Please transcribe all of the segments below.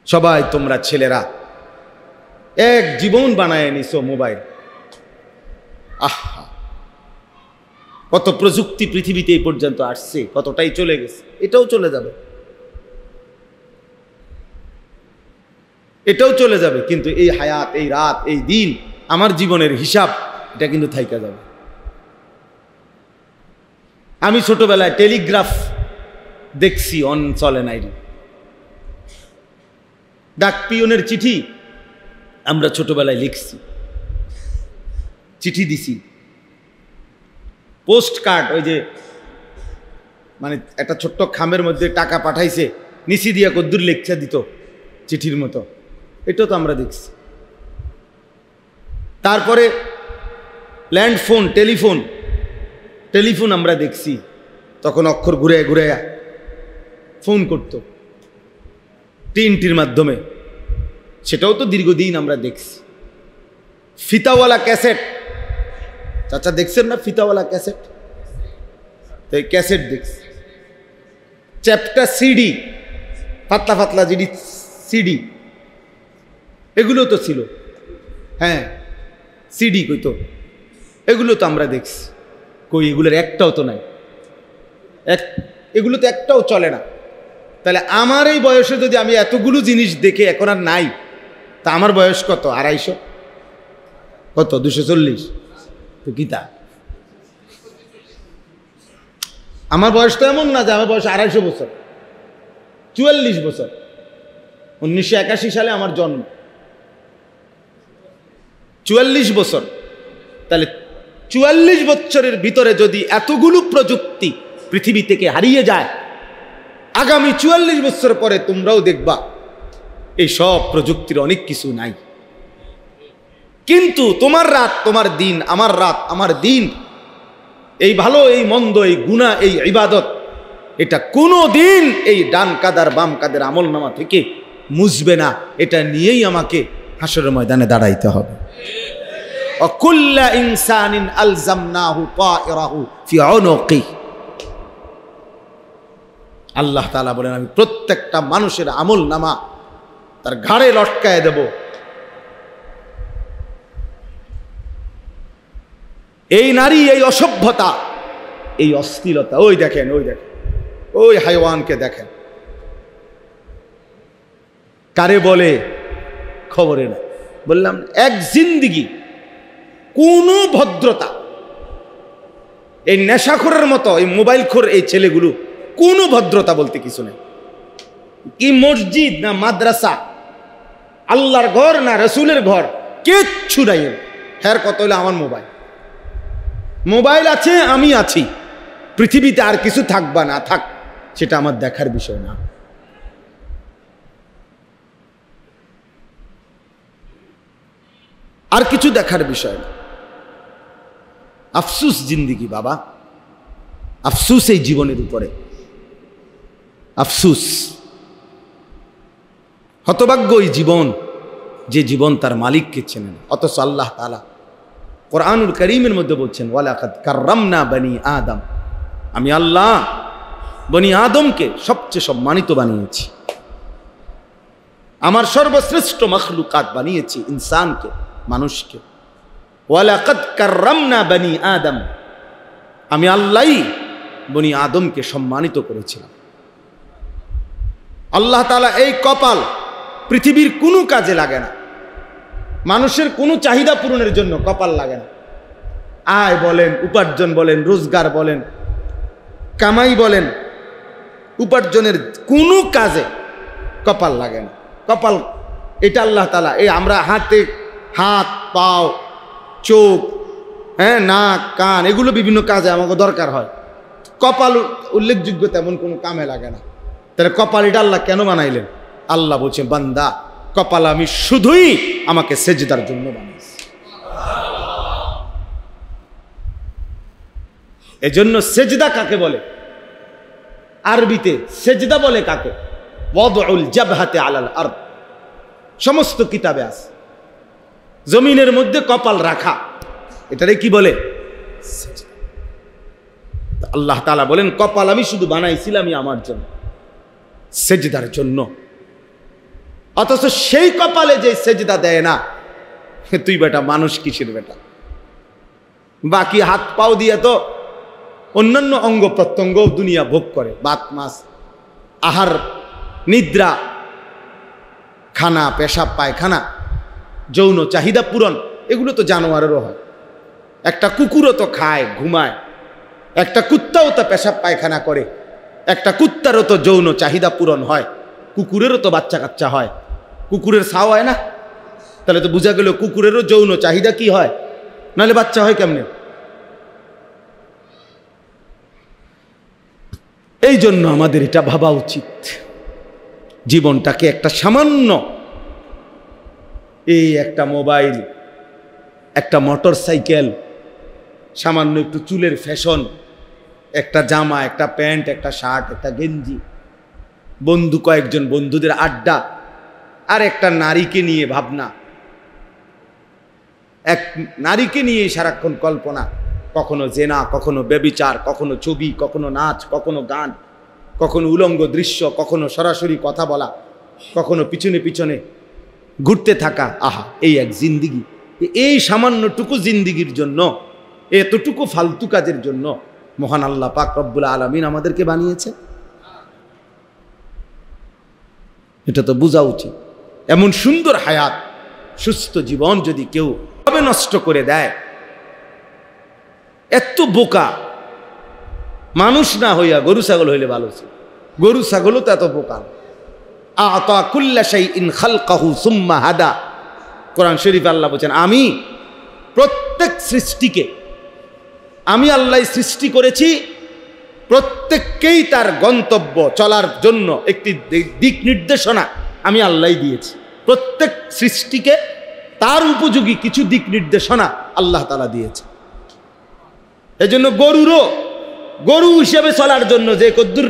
সবাই তোমরা ছেলেরা এক জীবন বানায় নিছো মোবাইল। আহা, কত প্রযুক্তি পৃথিবীতে এই পর্যন্ত আসছে, কতটাই চলে গেছে। এটাও চলে যাবে, এটাও চলে যাবে, কিন্তু এই হায়াত, এই রাত, এই দিন, আমার জীবনের হিসাব, এটা কিন্তু থাইকা যাবে। আমি ছোটবেলায় টেলিগ্রাফ দেখছি, চলে নাই। ডাক পিয়নের চিঠি আমরা ছোটবেলায় লিখছি, চিঠি দিছি। পোস্ট কার্ড, ওই যে মানে একটা ছোট্ট খামের মধ্যে টাকা পাঠাইছে, নিচি দিয়া কদ্দুর লেখা দিত চিঠির মতো, এটাও তো আমরা দেখছি। তারপরে ল্যান্ড ফোন, টেলিফোন আমরা দেখছি, তখন অক্ষর ঘুরে ঘুরে ফোন করত টিনটির মাধ্যমে, সেটাও তো দীর্ঘদিন আমরা দেখছি। ফিতাওয়ালা ক্যাসেট, চাচা দেখছেন না ফিতাওয়ালা ক্যাসেট? তো এই ক্যাসেট দেখছি। চ্যাপ্টা সিডি, পাতলা পাতলা জিডি সিডি, এগুলো তো ছিল। হ্যাঁ, সিডি কইতো, এগুলো তো আমরা দেখছি। কই, এগুলোর একটাও তো নাই, এগুলো তো একটাও চলে না। তাহলে আমার এই বয়সে যদি আমি এতগুলো জিনিস দেখে এখন আর নাই, তা আমার বয়স কত? 250, কত 240, তো গীতা। আমার বয়স তো এমন না যে আমার বয়স 250 বছর, 44 বছর। 1981 সালে আমার জন্ম, 44 বছর। তাহলে 44 বছরের ভিতরে যদি এতগুলো প্রযুক্তি পৃথিবী থেকে হারিয়ে যায়, আগামী 44 বছর পরে তোমরাও দেখবা এই সব প্রযুক্তির অনেক কিছু নাই। কিন্তু তোমার রাত তোমার দিন, আমার রাত আমার দিন, এই ভালো এই মন্দ, এই গুনাহ, এই ইবাদত, এটা কোনো দিন এই ডান কাদার বাম কাদের আমল নামা থেকে মুছবে না। এটা নিয়েই আমাকে হাসরের ময়দানে দাঁড়াইতে হবে। অকুল্লা ইনসানিন আলজামনাহু তায়রাহু ফি উনুকি। আল্লাহ তাআলা বলেন, আমি প্রত্যেকটা মানুষের আমল নামা তার ঘাড়ে লটকায় দেব। এই নারী, এই অসভ্যতা, এই অশ্লীলতা, ওই দেখেন, ওই হাইওয়ানকে দেখেন, কারে বলে খবরে না। বললাম এক জিন্দিগি কোনো ভদ্রতা, এই নেশাখোরের মতো এই মোবাইলখোর এই ছেলেগুলো কোনো ভদ্রতা বলতে কিছু নেই। কি মসজিদ না মাদ্রাসা, আল্লাহর ঘর না রসুলের ঘর, কিচ্ছু নাই। হ্যার কত হলে আমার মোবাইল আছে, আমি আছি, পৃথিবীতে আর কিছু থাকবা না থাক, সেটা আমার দেখার বিষয় না। আর কিছু দেখার বিষয় না। আফসুস জিন্দিগি বাবা, আফসুস এই জীবনের উপরে, আফসুস। হতভাগ্য ওই জীবন, যে জীবন তার মালিককে চেনে না। অথচ আল্লাহ তাআলা কোরআনুল কারীমের মধ্যে বলছেন, ওয়ালাকাদ কাররামনা বনি আদম, আমি আল্লাহ বনি আদমকে সবচেয়ে সম্মানিত বানিয়েছি, আমার সর্বশ্রেষ্ঠ মখলুকাত বানিয়েছি ইনসানকে, মানুষকে। ওয়ালাকাদ কাররামনা বনি আদম, আমি আল্লাহই বনি আদমকে সম্মানিত করেছিলাম। আল্লাহ তাআলা এই কপাল পৃথিবীর কোনো কাজে লাগে না, মানুষের কোনো চাহিদা পূরণের জন্য কপাল লাগে না। আয় বলেন, উপার্জন বলেন, রোজগার বলেন, কামাই বলেন, উপার্জনের কোনো কাজে কপাল লাগে না। কপাল এটা আল্লাহ তাআলা, এই আমরা হাত পাও চোখ, হ্যাঁ, নাক কান, এগুলো বিভিন্ন কাজে আমাকে দরকার হয়। কপাল উল্লেখযোগ্য তেমন কোনো কামে লাগে না। তাহলে কপাল এটা আল্লাহ কেন বানাইলেন? আল্লাহ বলছে, বান্দা, কপাল আমি শুধুই আমাকে সেজদার জন্য বানাইছি। এজন্য সেজদা কাকে বলে? আরবিতে সেজদা বলে কাকে? ওয়াদউল জাবহাতি আলাল আরদ, সমস্ত কিতাবে আছে। জমিনের মধ্যে কপাল রাখা, এটারে কি বলে? সেজদা। আল্লাহ তাআলা বলেন, কপাল আমি শুধু বানাইছিলাম আমার জন্য, সেজদার জন্য। অথচ সেই কপালে যে সেজদা দেয় না, তুই বেটা মানুষ কিসের বেটা? বাকি হাত পাও দিয়ে তো অন্যান্য অঙ্গ প্রত্যঙ্গ দুনিয়া ভোগ করে, ভাত মাছ, আহার, নিদ্রা, খানা, পেশাব পায়খানা, যৌন চাহিদা পূরণ, এগুলো তো জানোয়ারেরও হয়। একটা কুকুরও তো খায়, ঘুমায়, একটা কুত্তাও তো পেশাব পায়খানা করে, একটা কুত্তারও তো যৌন চাহিদা পূরণ হয়, কুকুরেরও তো বাচ্চা কাচ্চা হয়, কুকুরের ছাও হয় না? তাহলে তো বোঝা গেল কুকুরেরও যৌন চাহিদা কি হয়, নাহলে বাচ্চা হয় কেমনে? এই জন্য আমাদের এটা ভাবা উচিত, জীবনটাকে একটা সামান্য, এই একটা মোবাইল, একটা মোটর সাইকেল, সামান্য একটু চুলের ফ্যাশন, একটা জামা, একটা প্যান্ট, একটা শার্ট, একটা গেঞ্জি, বন্ধু কয়েকজন বন্ধুদের আড্ডা, আর একটা নারীকে নিয়ে ভাবনা, এক নারীকে নিয়ে সারাক্ষণ কল্পনা, কখনো জেনা, কখনো ব্যভিচার, কখনো ছবি, কখনো নাচ, কখনো গান, কখনো উলঙ্গ দৃশ্য, কখনো সরাসরি কথা বলা, কখনো পিছনে পিছনে ঘুরতে থাকা। আহা, এই এক জিন্দিগি! এই সামান্যটুকু জিন্দিগির জন্য, এতটুকু ফালতু কাজের জন্য মহান আল্লাহ পাক রব্বুল আলামিন আমাদেরকে বানিয়েছে। এটা তো বোঝা উচিত। এমন সুন্দর হায়াত, সুস্থ জীবন যদি কেউ ভাবে নষ্ট করে দেয়, এত বোকা মানুষ না হইয়া গরু ছাগল হইলে ভালো ছিল। গরু ছাগলও তো এত বোকা। আতা কুল্লা শাইইন খালকাহু সুম্মা হাদা। কোরআন শরীফে আল্লাহ বলেন, আমি প্রত্যেক সৃষ্টিকে, আমি আল্লাহ সৃষ্টি করেছি, প্রত্যেককেই তার গন্তব্য চলার জন্য একটি দিক নির্দেশনা আমি আল্লাহ দিয়েছি। প্রত্যেক সৃষ্টিকে তার উপযোগী কিছু দিক নির্দেশনা আল্লাহ তাআলা দিয়েছে। এজন্য গরু হিসেবে চলার জন্য যে কদ্দুর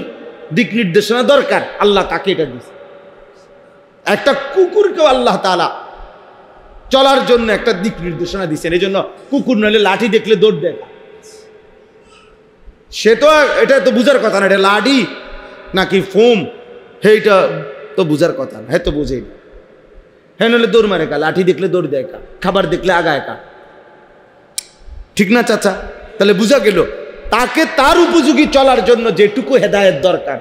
দিক নির্দেশনা দরকার, আল্লাহ তাকে এটা দিয়েছে। একটা কুকুরকেও আল্লাহ তাআলা চলার জন্য একটা দিক নির্দেশনা দিচ্ছেন। এই জন্য কুকুর নইলে লাঠি দেখলে দৌড় দেয়। সে তো, এটা তো বুঝার কথা না, এটা লাঠি নাকি ফোম, সেইটা তো বুঝার কথা না, হ্যাঁ তো বুঝেই না। হ্যাঁ নইলে দৌড় মারে কা, লাঠি দেখলে দৌড় দেয় কা, খাবার দেখলে আগায় কা, ঠিক না চাচা? তাহলে বুঝা গেল তাকে তার উপযোগী চলার জন্য যেটুকু হেদায়েত দরকার,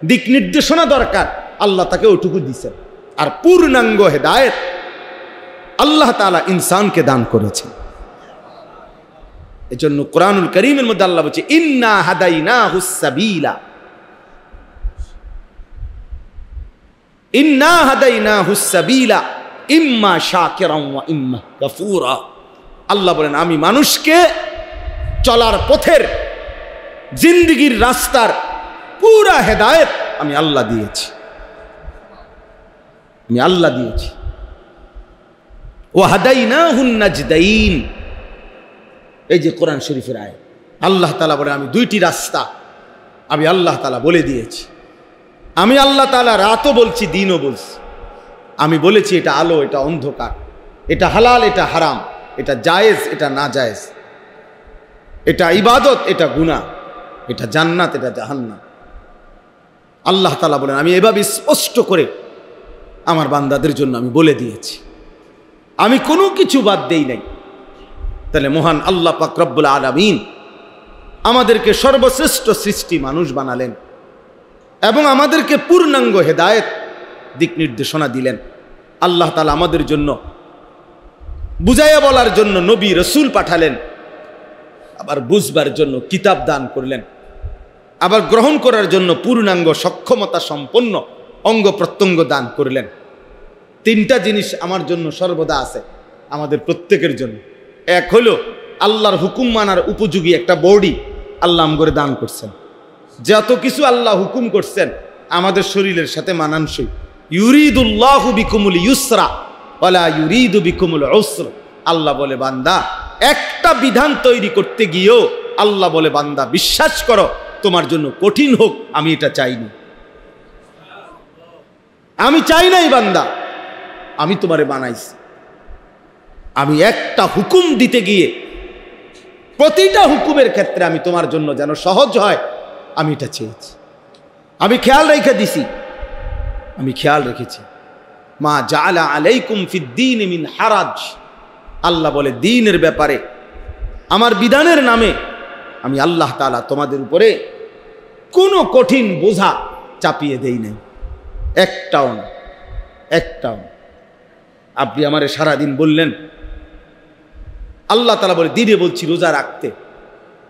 দিক নির্দেশনা দরকার, আল্লাহ তাকে ওটুকু দিচ্ছেন। আর পূর্ণাঙ্গ হেদায়েত আল্লাহ তাআলা ইনসানকে দান করেছেন। এজন্য কোরআনুল কারীমের মধ্যে আল্লাহ বলছে, ইন্না হাদাইনাহুস সাবিলা, ইন্না হাদাইনাহুস সাবিলা ইম্মা শাকিরান ওয়া ইম্মা কাফুরা। আল্লাহ বলেন, আমি মানুষকে চলার পথের, জিন্দেগীর রাস্তার পুরা হেদায়েত আমি আল্লাহ দিয়েছি, আমি আল্লাহ দিয়েছি। ওয়া হাদাইনাহুন নাজদাইন, এই যে কোরআন শরীফের আয়াত, আল্লাহ তাআলা বলে, আমি দুইটি রাস্তা আমি আল্লাহ তাআলা বলে দিয়েছি। আমি আল্লাহ তাআলা রাতও বলছি, দিনও বলছি। আমি বলেছি এটা আলো, এটা অন্ধকার, এটা হালাল, এটা হারাম, এটা জায়েজ, এটা না জায়েজ, এটা ইবাদত, এটা গুনাহ, এটা জান্নাত, এটা জাহান্নাম। আল্লাহ তাআলা বলেন, আমি এভাবে স্পষ্ট করে আমার বান্দাদের জন্য আমি বলে দিয়েছি, আমি কোনো কিছু বাদ দেই নাই। তাহলে মহান আল্লাহ পাক রব্বুল আলামিন আমাদেরকে সর্বশ্রেষ্ঠ সৃষ্টি মানুষ বানালেন এবং আমাদেরকে পূর্ণাঙ্গ হেদায়েত, দিক নির্দেশনা দিলেন। আল্লাহ তাআলা আমাদের জন্য বুঝাইয়া বলার জন্য নবী রাসূল পাঠালেন, আবার বুঝবার জন্য কিতাব দান করলেন, আবার গ্রহণ করার জন্য পূর্ণাঙ্গ সক্ষমতা সম্পন্ন অঙ্গ প্রত্যঙ্গ দান করলেন। তিনটা জিনিস আমার জন্য সর্বদা আছে, আমাদের প্রত্যেকের জন্য। এক হলো আল্লাহর হুকুম মানার উপযোগী একটা বডি আল্লাহ আমগরে দান করছেন। যত কিছু আল্লাহ হুকুম করছেন আমাদের শরীরের সাথে মানানসই। ইউরিদুল্লাহু বিকুমুল ইউসরা ওয়ালা ইউরিদু বিকুমুল উসরা। আল্লাহ বলে, বান্দা, একটা বিধান তৈরি করতে গিয়েও আল্লাহ বলে, বান্দা বিশ্বাস করো, তোমার জন্য কঠিন হোক আমি এটা চাইনি। আমি চাই নাই বান্দা, আমি তোমারে বানাইছি। আমি একটা হুকুম দিতে গিয়ে প্রতিটা হুকুমের ক্ষেত্রে আমি তোমার জন্য যেন সহজ হয়, আমি এটা চেয়েছি। আমি খেয়াল রেখে দিছি, আমি খেয়াল রেখেছি। মা জাআলা আলাইকুম ফিদ্দীন মিন হারাজ। আল্লাহ বলে দ্বীনের ব্যাপারে আমার বিধানের নামে আমি আল্লাহ তাআলা তোমাদের উপরে কোনো কঠিন বোঝা চাপিয়ে দেই নাই, একটাও না, একটাও না। আপনি আমারে সারাদিন বললেন, আল্লাহ তাআলা বলে দিনে বলছি রোজা রাখতে,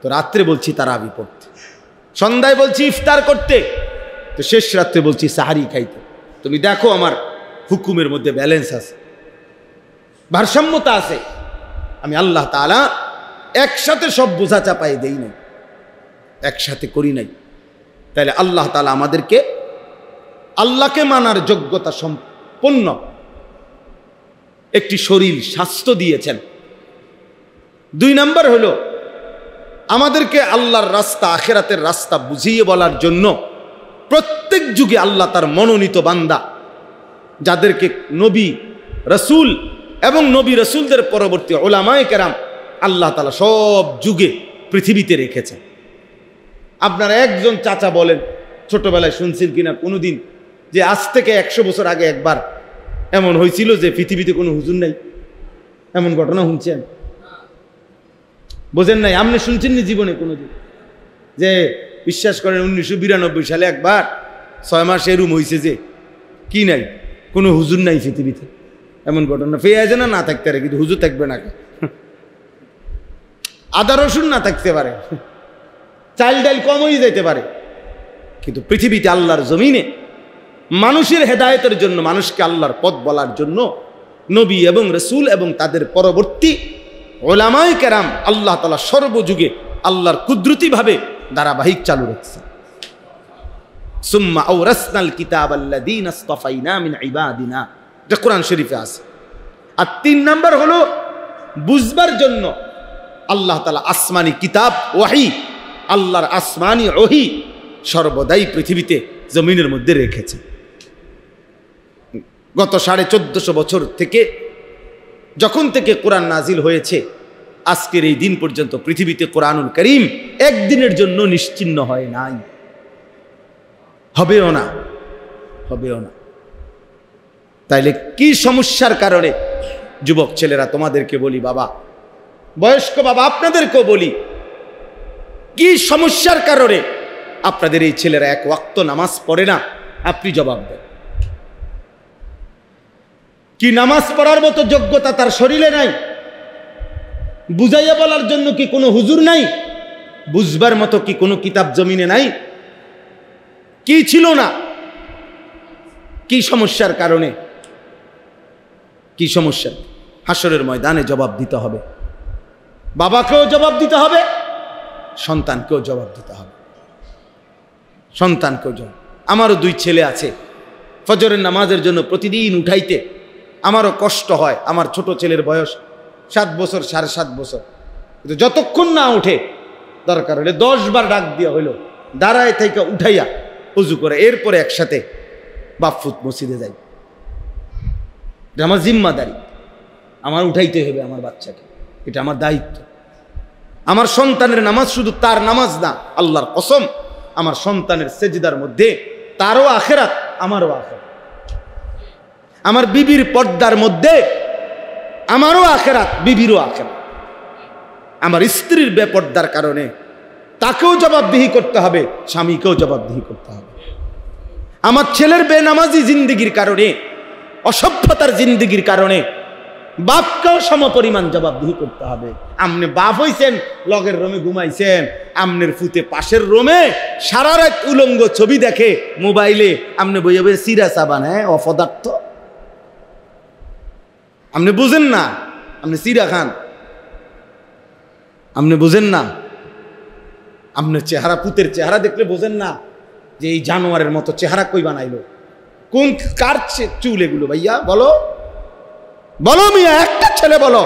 তো রাত্রে বলছি তারাবি পড়তে, সন্ধ্যায় বলছি ইফতার করতে, তো শেষ রাত্রে বলছি সাহারি খাইতে। তুমি দেখো আমার হুকুমের মধ্যে ব্যালেন্স আছে, ভারসাম্যতা আছে। আমি আল্লাহ তাআলা একসাথে সব বোঝা চাপাই দেই নাই, একসাথে করি নাই। তাহলে আল্লাহ তাআলা আমাদেরকে আল্লাহকে মানার যোগ্যতা সম্পন্ন একটি শরীর স্বাস্থ্য দিয়েছেন। 2 নাম্বার হলো আমাদেরকে আল্লাহর রাস্তা, আখিরাতের রাস্তা বুঝিয়ে বলার জন্য প্রত্যেক যুগে আল্লাহ তার মনোনীত বান্দা, যাদেরকে নবী রসুল এবং নবী রসুলদের পরবর্তী উলামায়ে কেরাম আল্লাহ তাআলা সব যুগে পৃথিবীতে রেখেছেন। আপনারা একজন চাচা বলেন, ছোটবেলায় শুনছেন কিনা কোনোদিন যে আজ থেকে 100 বছর আগে একবার এমন হয়েছিল যে পৃথিবীতে কোনো হুজুর নাই? এমন ঘটনা শুনছেন? বোঝেন নাই? আপনি শুনছেননি জীবনে কোনোদিন যে বিশ্বাস করেন 1992 সালে একবার 6 মাস এরুম হয়েছে যে কি নাই, কোনো হুজুর নাই পৃথিবীতে? এমন ঘটনা পেয়ে না থাকতে পারে, কিন্তু হুজুর থাকবে না। আদা রসুন না থাকতে পারে, চাল ডাল কম হয়ে যেতে পারে, কিন্তু পৃথিবীতে আল্লাহর জমিনে মানুষের হেদায়েতের জন্য, মানুষকে আল্লাহর পথ বলার জন্য নবী এবং রসুল এবং তাদের পরবর্তী উলামায়ে কেরাম আল্লাহ তাআলা সর্বযুগে আল্লাহর কুদরতিভাবে ধারাবাহিক চালু রাখছে। সুম্মা আওরাসনাল কিতাবাল্লাযীনা ইসতাফাইনা মিন ইবাদিনা, এটা কোরআন শরীফে আছে। আর 3 নাম্বার হলো বুঝবার জন্য আল্লাহ তাআলা আসমানি কিতাব ওয়াহি, আল্লাহর আসমানি ওহি সর্বদাই পৃথিবীতে জমিনের মধ্যে রেখেছে। গত 1450 বছর থেকে যখন থেকে কোরআন নাজিল হয়েছে আজকের এই দিন পর্যন্ত পৃথিবীতে কোরআনুল কারীম একদিনের জন্য নিশ্চিহ্ন হয় নাই, হবেও না, হবেও না। তাইলে কি সমস্যার কারণে যুবক ছেলেরা তোমাদেরকে বলি, বাবা বয়স্ক বাবা আপনাদেরকেও বলি, কি সমস্যার কারণে আপনাদের এই ছেলেরা 1 ওয়াক্ত নামাজ পড়ে না? আপনি জবাব দেন। কি নামাজ পড়ার মতো যোগ্যতা তার শরীরে নাই? বুঝাইয়া বলার জন্য কি কোনো হুজুর নাই? বুঝবার মতো কি কোনো কিতাব জমিনে নাই? কি ছিল না? কি সমস্যার কারণে? কি সমস্যা? হাসরের ময়দানে জবাব দিতে হবে, বাবাকেও জবাব দিতে হবে, সন্তানকেও জবাব দিতে হবে, সন্তানকেও জবাব। আমারও 2 ছেলে আছে, ফজরের নামাজের জন্য প্রতিদিন উঠাইতে আমারও কষ্ট হয়। আমার ছোট ছেলের বয়স 7 বছর, 7.5 বছর, কিন্তু যতক্ষণ না উঠে দরকার হলে 10 বার ডাক দিয়া হইল দাঁড়ায় থেকে উঠাইয়া উজু করে এরপরে একসাথে বাফুত মসজিদে যাই। এটা আমার জিম্মাদারি, আমার উঠাইতে হবে আমার বাচ্চাকে, এটা আমার দায়িত্ব। আমার সন্তানের নামাজ শুধু তার নামাজ না, আল্লাহর কসম আমার সন্তানের সেজদার মধ্যে তারও আখিরাত, আমারও আখিরাত। আমার বিবির পর্দার মধ্যে আমারও আখিরাত, বিবিরও আখিরাত। আমার স্ত্রীর বেপর্দার কারণে তাকেও জবাবদিহি করতে হবে, স্বামীকেও জবাবদিহি করতে হবে। আমার ছেলের বেনামাজি জিন্দেগির কারণে, অসভ্যতার জিন্দেগির কারণে বাপকেও সমপরিমাণ জবাবদিহি করতে হবে। আমনে বাপ হইছেন, লগের রুমে ঘুমাইছেন, আমনের ফুতে পাশের রুমে সারা রাত উলঙ্গ ছবি দেখে মোবাইলে, আমনে বইয়ে বইয়ে সিরা সাবান, হ্যাঁ অপদার্থ। আপনি বুঝেন না, আপনি সিরা খান, আপনি বুঝেন না। আপনার চেহারা, পুতের চেহারা দেখলে বোঝেন না যে এই জানোয়ারের মতো চেহারা কই বানাইলো? কোন কার চুল এগুলো? ভাইয়া বলো, বলো মিয়া, একটা ছেলে বলো।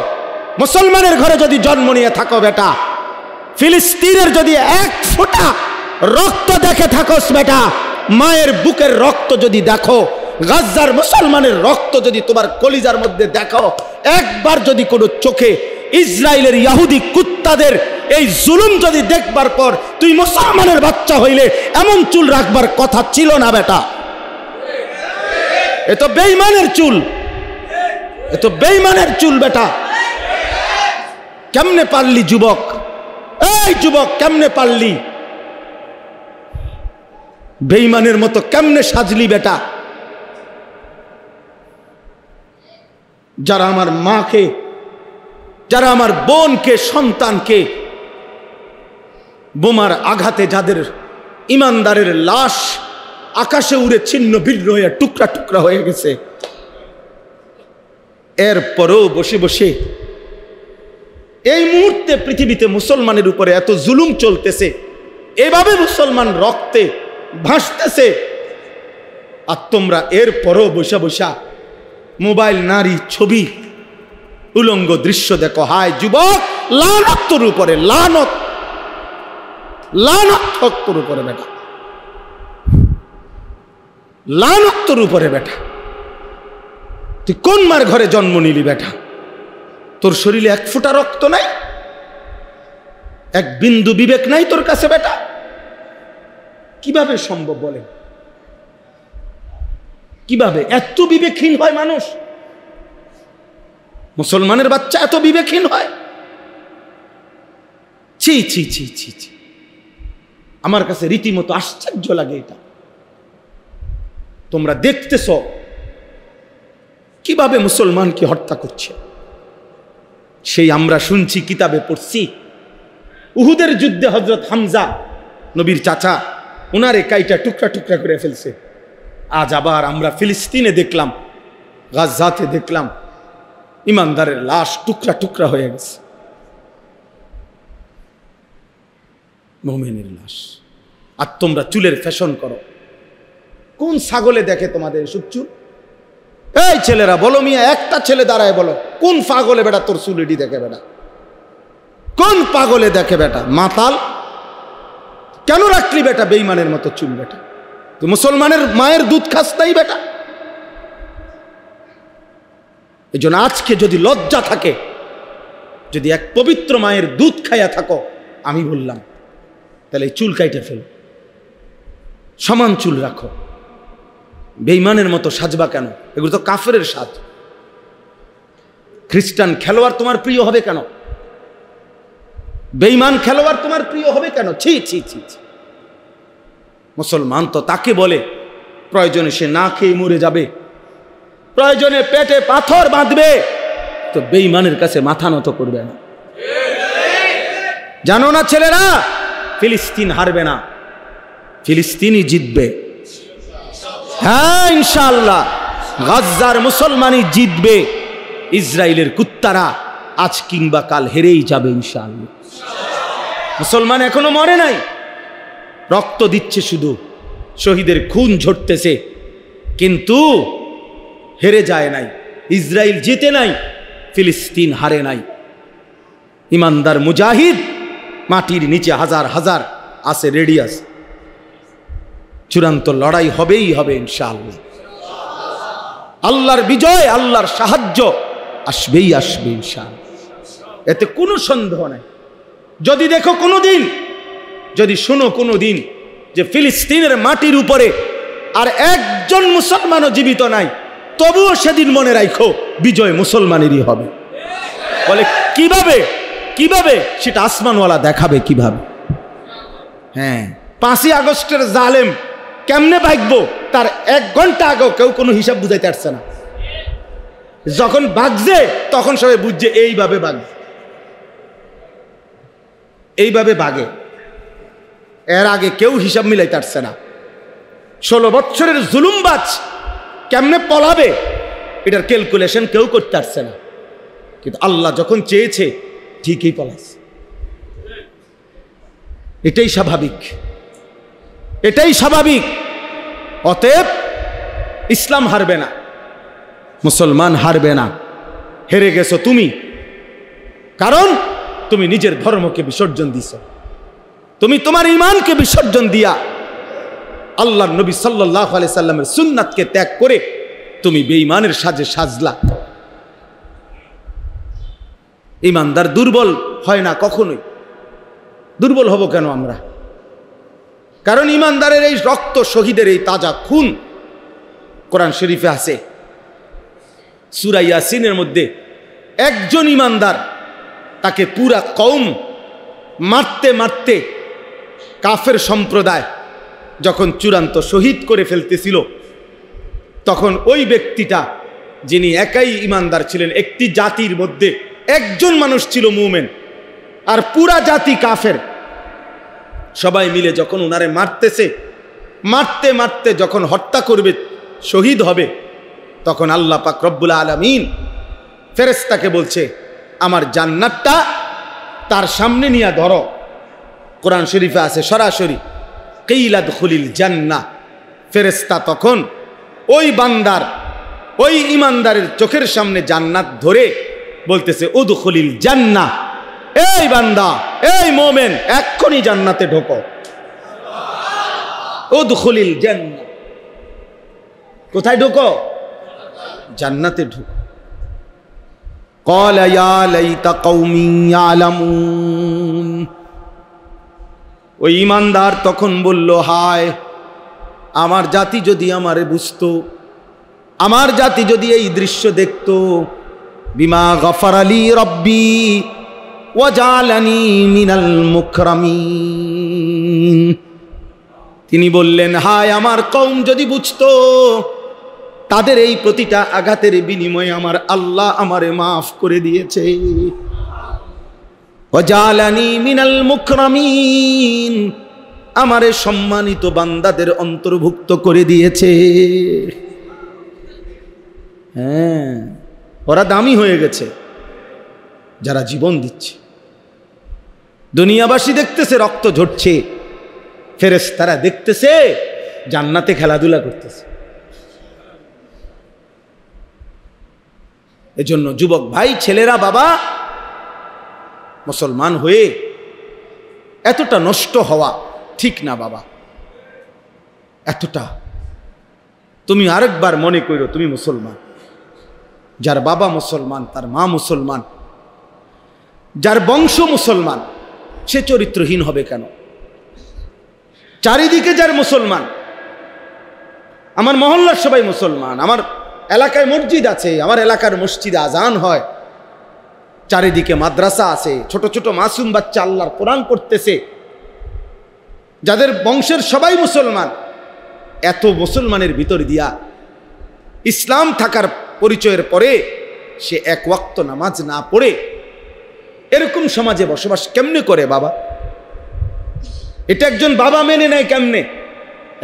মুসলমানের ঘরে যদি জন্ম নিয়ে থাকো বেটা, ফিলিস্তিনের যদি 1 ফোঁটা রক্ত দেখে থাকোস বেটা, মায়ের বুকের রক্ত যদি দেখো, গাজার মুসলমানের রক্ত যদি তোমার কলিজার মধ্যে দেখো, একবার যদি কোনো চোখে ইসরায়েলের ইহুদি কুত্তাদের এই জুলুম যদি দেখবার পর তুই মুসলমানের বাচ্চা হইলে এমন চুল রাখবার কথা ছিল না বেটা। এ তো বেঈমানের চুল, এ তো বেঈমানের চুল বেটা। কেমনে পারলি যুবক, এই যুবক কেমনে পারলি, বেঈমানের মতো কেমনে সাজলি বেটা? যারা আমার মাকে, যারা আমার বোনকে, সন্তানকে বোমার আঘাতে, যাদের ইমানদারের লাশ আকাশে উড়ে ছিন্ন ভিন্ন হয়ে টুকরা টুকরা হয়ে গেছে, এরপরও বসে বসে এই মুহূর্তে পৃথিবীতে মুসলমানের উপরে এত জুলুম চলতেছে, এভাবে মুসলমান রক্তে ভাসতেছে, আর তোমরা এরপরও বসে বসা মোবাইল, নারী, ছবি, উলঙ্গ দৃশ্য দেখো। হায় যুবক, লানত তোর উপরে, লানত, লানত তোর উপরে বেটা, লানত তোর উপরে বেটা। তুই কোন মার ঘরে জন্ম নিলি বেটা? তোর শরীরে এক ফোঁটা রক্ত নাই, এক বিন্দু বিবেক নাই তোর কাছে বেটা। কিভাবে সম্ভব বলেন? কিভাবে এত বিবেকহীন হয় মানুষ? মুসলমানের বাচ্চা এত বিবেকহীন হয়? ছি ছি ছি ছি ছি, আমার কাছে রীতিমতো আশ্চর্য লাগে এটা। তোমরা দেখতেছ কিভাবে মুসলমানকে হত্যা করছে। সেই আমরা শুনছি, কিতাবে পড়ছি, উহুদের যুদ্ধে হযরত হামজা, নবীর চাচা, ওনারে কাইটা টুকরা টুকরা করে ফেলছে। আজ আবার আমরা ফিলিস্তিনে দেখলাম, গাজাতে দেখলাম, ইমানদারের লাশ টুকরা টুকরা হয়ে গেছে, মুমিনের লাশ। আর তোমরা চুলের ফ্যাশন করো। কোন ছাগলে দেখে তোমাদের এসব চুল? এই ছেলেরা বলো মিয়া, একটা ছেলে দাঁড়ায় বলো, কোন পাগলে বেটা তোর চুলিটি দেখে বেটা? কোন পাগলে দেখে বেটা? মাতাল কেন রাখলি বেটা বেঈমানের মতো চুল বেটা? তুই মুসলমানের মায়ের দুধ খাস নাই বেটা? এই জন্য আজকে যদি লজ্জা থাকে, যদি এক পবিত্র মায়ের দুধ খাইয়া থাকো, আমি বললাম, তাহলে এই চুল কাইটে ফেলো, সমান চুল রাখো। বেঈমানের মতো সাজবা কেন? এগুলো তো কাফেরের সাজ। খ্রিস্টান খেলোয়াড় তোমার প্রিয় হবে কেন? বেঈমান খেলোয়াড় তোমার প্রিয় হবে কেন? ছি ছি ছি ছি। মুসলমান তো তাকে বলে প্রয়োজনে সে না খেয়ে মরে যাবে, প্রয়োজনে পেটে পাথর বাঁধবে, তো বেঈমানের কাছে মাথা নত করবে না। জানো না ছেলেরা, ফিলিস্তিন হারবে না, ফিলিস্তিনই জিতবে। হ্যাঁ ইনশাআল্লাহ, গাজার মুসলমানই জিতবে। ইসরায়েলের কুত্তারা আজ কিংবা কাল হেরেই যাবে ইনশাআল্লাহ। মুসলমান এখনো মরে নাই, রক্ত দিচ্ছে, শুধু শহীদের খুন ঝরতেছে, কিন্তু হেরে যায় নাই। ইসরায়েল জিতে নাই, ফিলিস্তিন হারে নাই। ইমানদার মুজাহিদ মাটির নিচে হাজার হাজার আছে, রেডি আছে। চূড়ান্ত লড়াই হবেই হবে ইনশাআল্লাহ। আল্লাহর বিজয়, আল্লাহর সাহায্য আসবেই আসবে ইনশাআল্লাহ, এতে কোনো সন্দেহ নাই। যদি দেখো কোনোদিন, যদি শোনো কোনোদিন যে ফিলিস্তিনের মাটির উপরে আর একজন মুসলমানও জীবিত নাই, তবুও সেদিন মনে রাখো বিজয় মুসলমানেরই হবে। বলে কিভাবে? কিভাবে সেটা আসমানওয়ালা দেখাবে কিভাবে। হ্যাঁ, 5ই আগস্টের জালেম কেমনে ভাগবো, তার 1 ঘন্টা আগেও কেউ কোনো হিসাব বুঝাইতে পারছে না। যখন ভাগছে তখন সবাই বুঝছে এইভাবে ভাগছে, এইভাবে ভাগে। এর আগে কেউ হিসাব মিলাইতে পারছে না। 16 বছরের জুলুমবাজ কেমনে পলাবে, এটার ক্যালকুলেশন কেউ করতে পারছে না। কিন্তু আল্লাহ যখন চেয়েছে ঠিকই পলাইছে। এটাই স্বাভাবিক, এটাই স্বাভাবিক। অতএব ইসলাম হারবে না, মুসলমান হারবে না। হেরে গেছো তুমি, কারণ তুমি নিজের ধর্মকে বিসর্জন দিছ। তুমি তোমার ঈমানকে বিসর্জন দিয়া আল্লাহর নবী সাল্লাল্লাহু আলাইহি সাল্লামের সুন্নাতকে ত্যাগ করে তুমি বেঈমানের সাজে সাজলা। ঈমানদার দুর্বল হয় না কখনোই। দুর্বল হব কেন আমরা? কারণ ঈমানদারের এই রক্ত, শহীদের এই তাজা খুন, কোরআন শরীফে আছে সূরা ইয়াসিনের মধ্যে একজন ইমানদার তাকে পুরা কওম মারতে মারতে কাফের সম্প্রদায় যখন চূড়ান্ত শহীদ করে ফেলতেছিল, তখন ওই ব্যক্তিটা যিনি একাই ইমানদার ছিলেন, একটি জাতির মধ্যে একজন মানুষ ছিল মুমিন আর পুরা জাতি কাফের, সবাই মিলে যখন ওনারে মারতেছে, মারতে মারতে যখন হত্যা করবে, শহীদ হবে, তখন আল্লাহ পাক রব্বুল আলামিন ফেরেশতাকে বলছে আমার জান্নাতটা তার সামনে নিয়ে ধরো। কোরআন শরীফে আছে সরাসরি কিলা দুখুলিল জান্নাহ। ফেরেশতা তখন ওই বান্দার, ওই ইমানদারের চোখের সামনে জান্নাত ধরে বলতেছে উদখুলিল জান্নাহ, এই বান্দা, এই মুমিন, এক্ষুনি জান্নাতে ঢোকো। উদখুলিল জান্নাহ, কোথায় ঢোকো? জান্নাতে ঢোকো। ক্বালা ইয়া লাইতা কওমি ইয়ালামুন। ওই ইমানদার তখন বলল, হায় আমার জাতি যদি আমারে বুঝতো, আমার জাতি যদি এই দৃশ্য দেখতো। বিমা গফারা লি রব্বি ওয়া জালানি মিনাল মুকরামিন। তিনি বললেন, হায় আমার কওম যদি বুঝতো, তাদের এই প্রতিটা আঘাতের বিনিময়ে আমার আল্লাহ আমারে মাফ করে দিয়েছে। ওয়া জালানি মিনাল মুকরামিন, আমারে সম্মানিত বান্দাদের অন্তর্ভুক্ত করে দিয়েছে। হ্যাঁ, ওরা দামি হয়ে গেছে যারা জীবন দিচ্ছে। দুনিয়াবাসী দেখতেছে রক্ত ঝরছে, ফেরেশতারা দেখতেছে জান্নাতে খেলাধুলা করতেছে। এজন্য যুবক ভাই, ছেলেরা, বাবা, মুসলমান হয়ে এতটা নষ্ট হওয়া ঠিক না বাবা। এতটা তুমি আরেকবার মনে করো তুমি মুসলমান। যার বাবা মুসলমান, তার মা মুসলমান, যার বংশ মুসলমান, সে চরিত্রহীন হবে কেন? চারিদিকে যার মুসলমান, আমার মহল্লার সবাই মুসলমান, আমার এলাকায় মসজিদ আছে, আমার এলাকার মসজিদে আজান হয়, চারিদিকে মাদ্রাসা আছে, ছোট ছোট মাসুম বাচ্চা আল্লাহর কোরআন পড়তেছে, যাদের বংশের সবাই মুসলমান, এত মুসলমানের ভিতর দিয়া ইসলাম থাকার পরিচয়ের পরে সে এক ওয়াক্ত নামাজ না পড়ে এরকম সমাজে বসবাস কেমনে করে বাবা? এটা একজন বাবা মেনে নেয় কেমনে?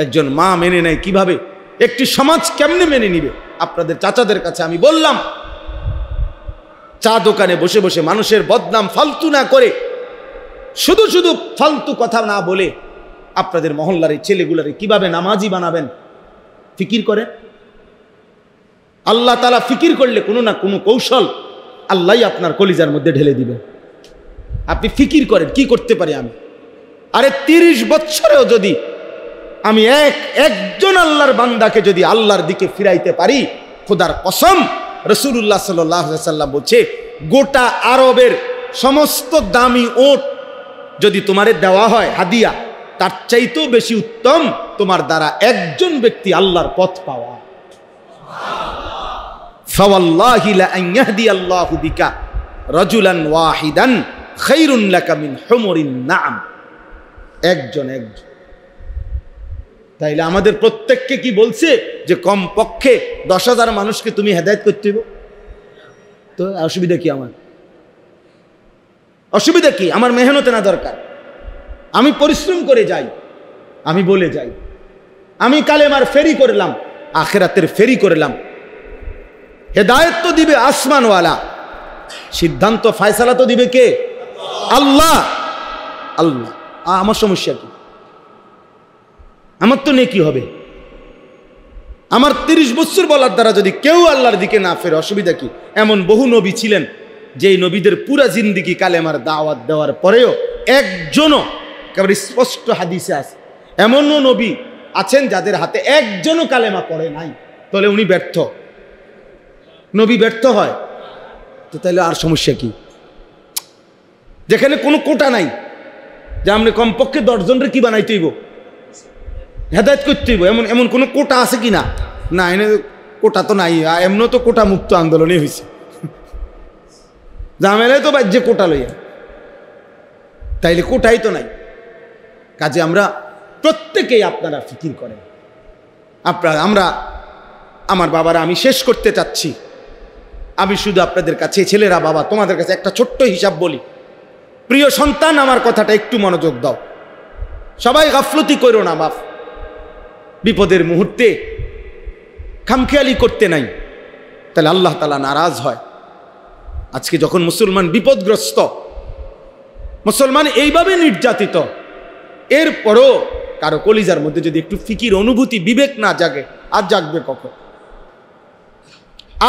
একজন মা মেনে নেয় কিভাবে? একটি সমাজ কেমনে মেনে নিবে? আপনাদের চাচাদের কাছে আমি বললাম, চা দোকানে বসে বসে মানুষের বদনাম ফালতু না করে, শুধু শুধু ফালতু কথা না বলে আপনাদের মহল্লার এই ছেলেগুলারে কিভাবে নামাজি বানাবেন ফিকির করে। আল্লাহ তাআলা ফিকির করলে কোনো না কোনো কৌশল আল্লাহই আপনার কলিজার মধ্যে ঢেলে দিবেন। আপনি ফিকির করেন কি করতে পারি আমি। আরে 30 বছরেও যদি আমি একজন আল্লাহর বান্দাকে যদি আল্লাহর দিকে ফিরাইতে পারি, খোদার কসম, রাসূলুল্লাহ সাল্লাল্লাহু আলাইহি ওয়াসাল্লাম বলছে, গোটা আরবের সমস্ত দামি ওট যদি তোমারে দেওয়া হয় হাদিয়া, তার চাইতেও বেশি উত্তম তোমার দ্বারা একজন ব্যক্তি আল্লাহর পথ পাওয়া। ফাওয়াল্লাহি লা আন ইয়াহদিয়াল্লাহু বিকা রাজুলান ওয়াহিদান খায়রুন লাকা মিন হুমুরিন নাম। একজন। তাইলে আমাদের প্রত্যেককে কি বলছে যে কম পক্ষে 10,000 মানুষকে তুমি হেদায়েত করতে হবে। তো অসুবিধা কি? আমার অসুবিধা কি? আমার মেহনত না দরকার, আমি পরিশ্রম করে যাই, আমি বলে যাই, আমি কালেমার ফেরি করলাম, আখিরাতের ফেরি করলাম। হেদায়েত তো দিবে আসমানওয়ালা, সিদ্ধান্ত ফয়সালা তো দিবে কে? আল্লাহ। আল্লাহ। আমার সমস্যা কি? আমার তো নেকি হবে। আমার 30 বছর বলার দ্বারা যদি কেউ আল্লাহর দিকে না ফেরে, অসুবিধা কি? এমন বহু নবী ছিলেন যেই নবীদের পুরা জিন্দিগি কালেমার দাওয়াত দেওয়ার পরেও একজনও, একেবারে স্পষ্ট হাদিসে আছে, এমনও নবী আছেন যাদের হাতে একজনও কালেমা পড়ে নাই। তাহলে উনি ব্যর্থ। নবী ব্যর্থ হয় তো তাহলে আর সমস্যা কি? যেখানে কোনো কোটা নাই যে আপনি কমপক্ষে 10 জনের কি বানাইতে হইব, হেদায়েত করতে হইব, এমন কোনো কোটা আছে কি না? না এনে কোটা তো নাই, এমনও তো কোটা মুক্ত আন্দোলনই হয়েছে, জামেলায় তো বাজ্যে কোটা লইয়া, তাইলে কোটাই তো নাই। কাজে আমরা প্রত্যেকেই আপনারা ফিকির করেন। আমরা আমার বাবারা, আমি শেষ করতে চাচ্ছি, আমি শুধু আপনাদের কাছে, ছেলেরা বাবা তোমাদের কাছে একটা ছোট্ট হিসাব বলি। প্রিয় সন্তান, আমার কথাটা একটু মনোযোগ দাও, সবাই গাফলতি করো না বাপ, বিপদের মুহূর্তে খামখেয়ালি করতে নাই, তাহলে আল্লাহ তাআলা নারাজ হয়। আজকে যখন মুসলমান বিপদগ্রস্ত, মুসলমান এইভাবে নির্যাতিত, এরপরও কারো কলিজার মধ্যে যদি একটু ফিকির, অনুভূতি, বিবেক না জাগে, আর জাগবে কখন?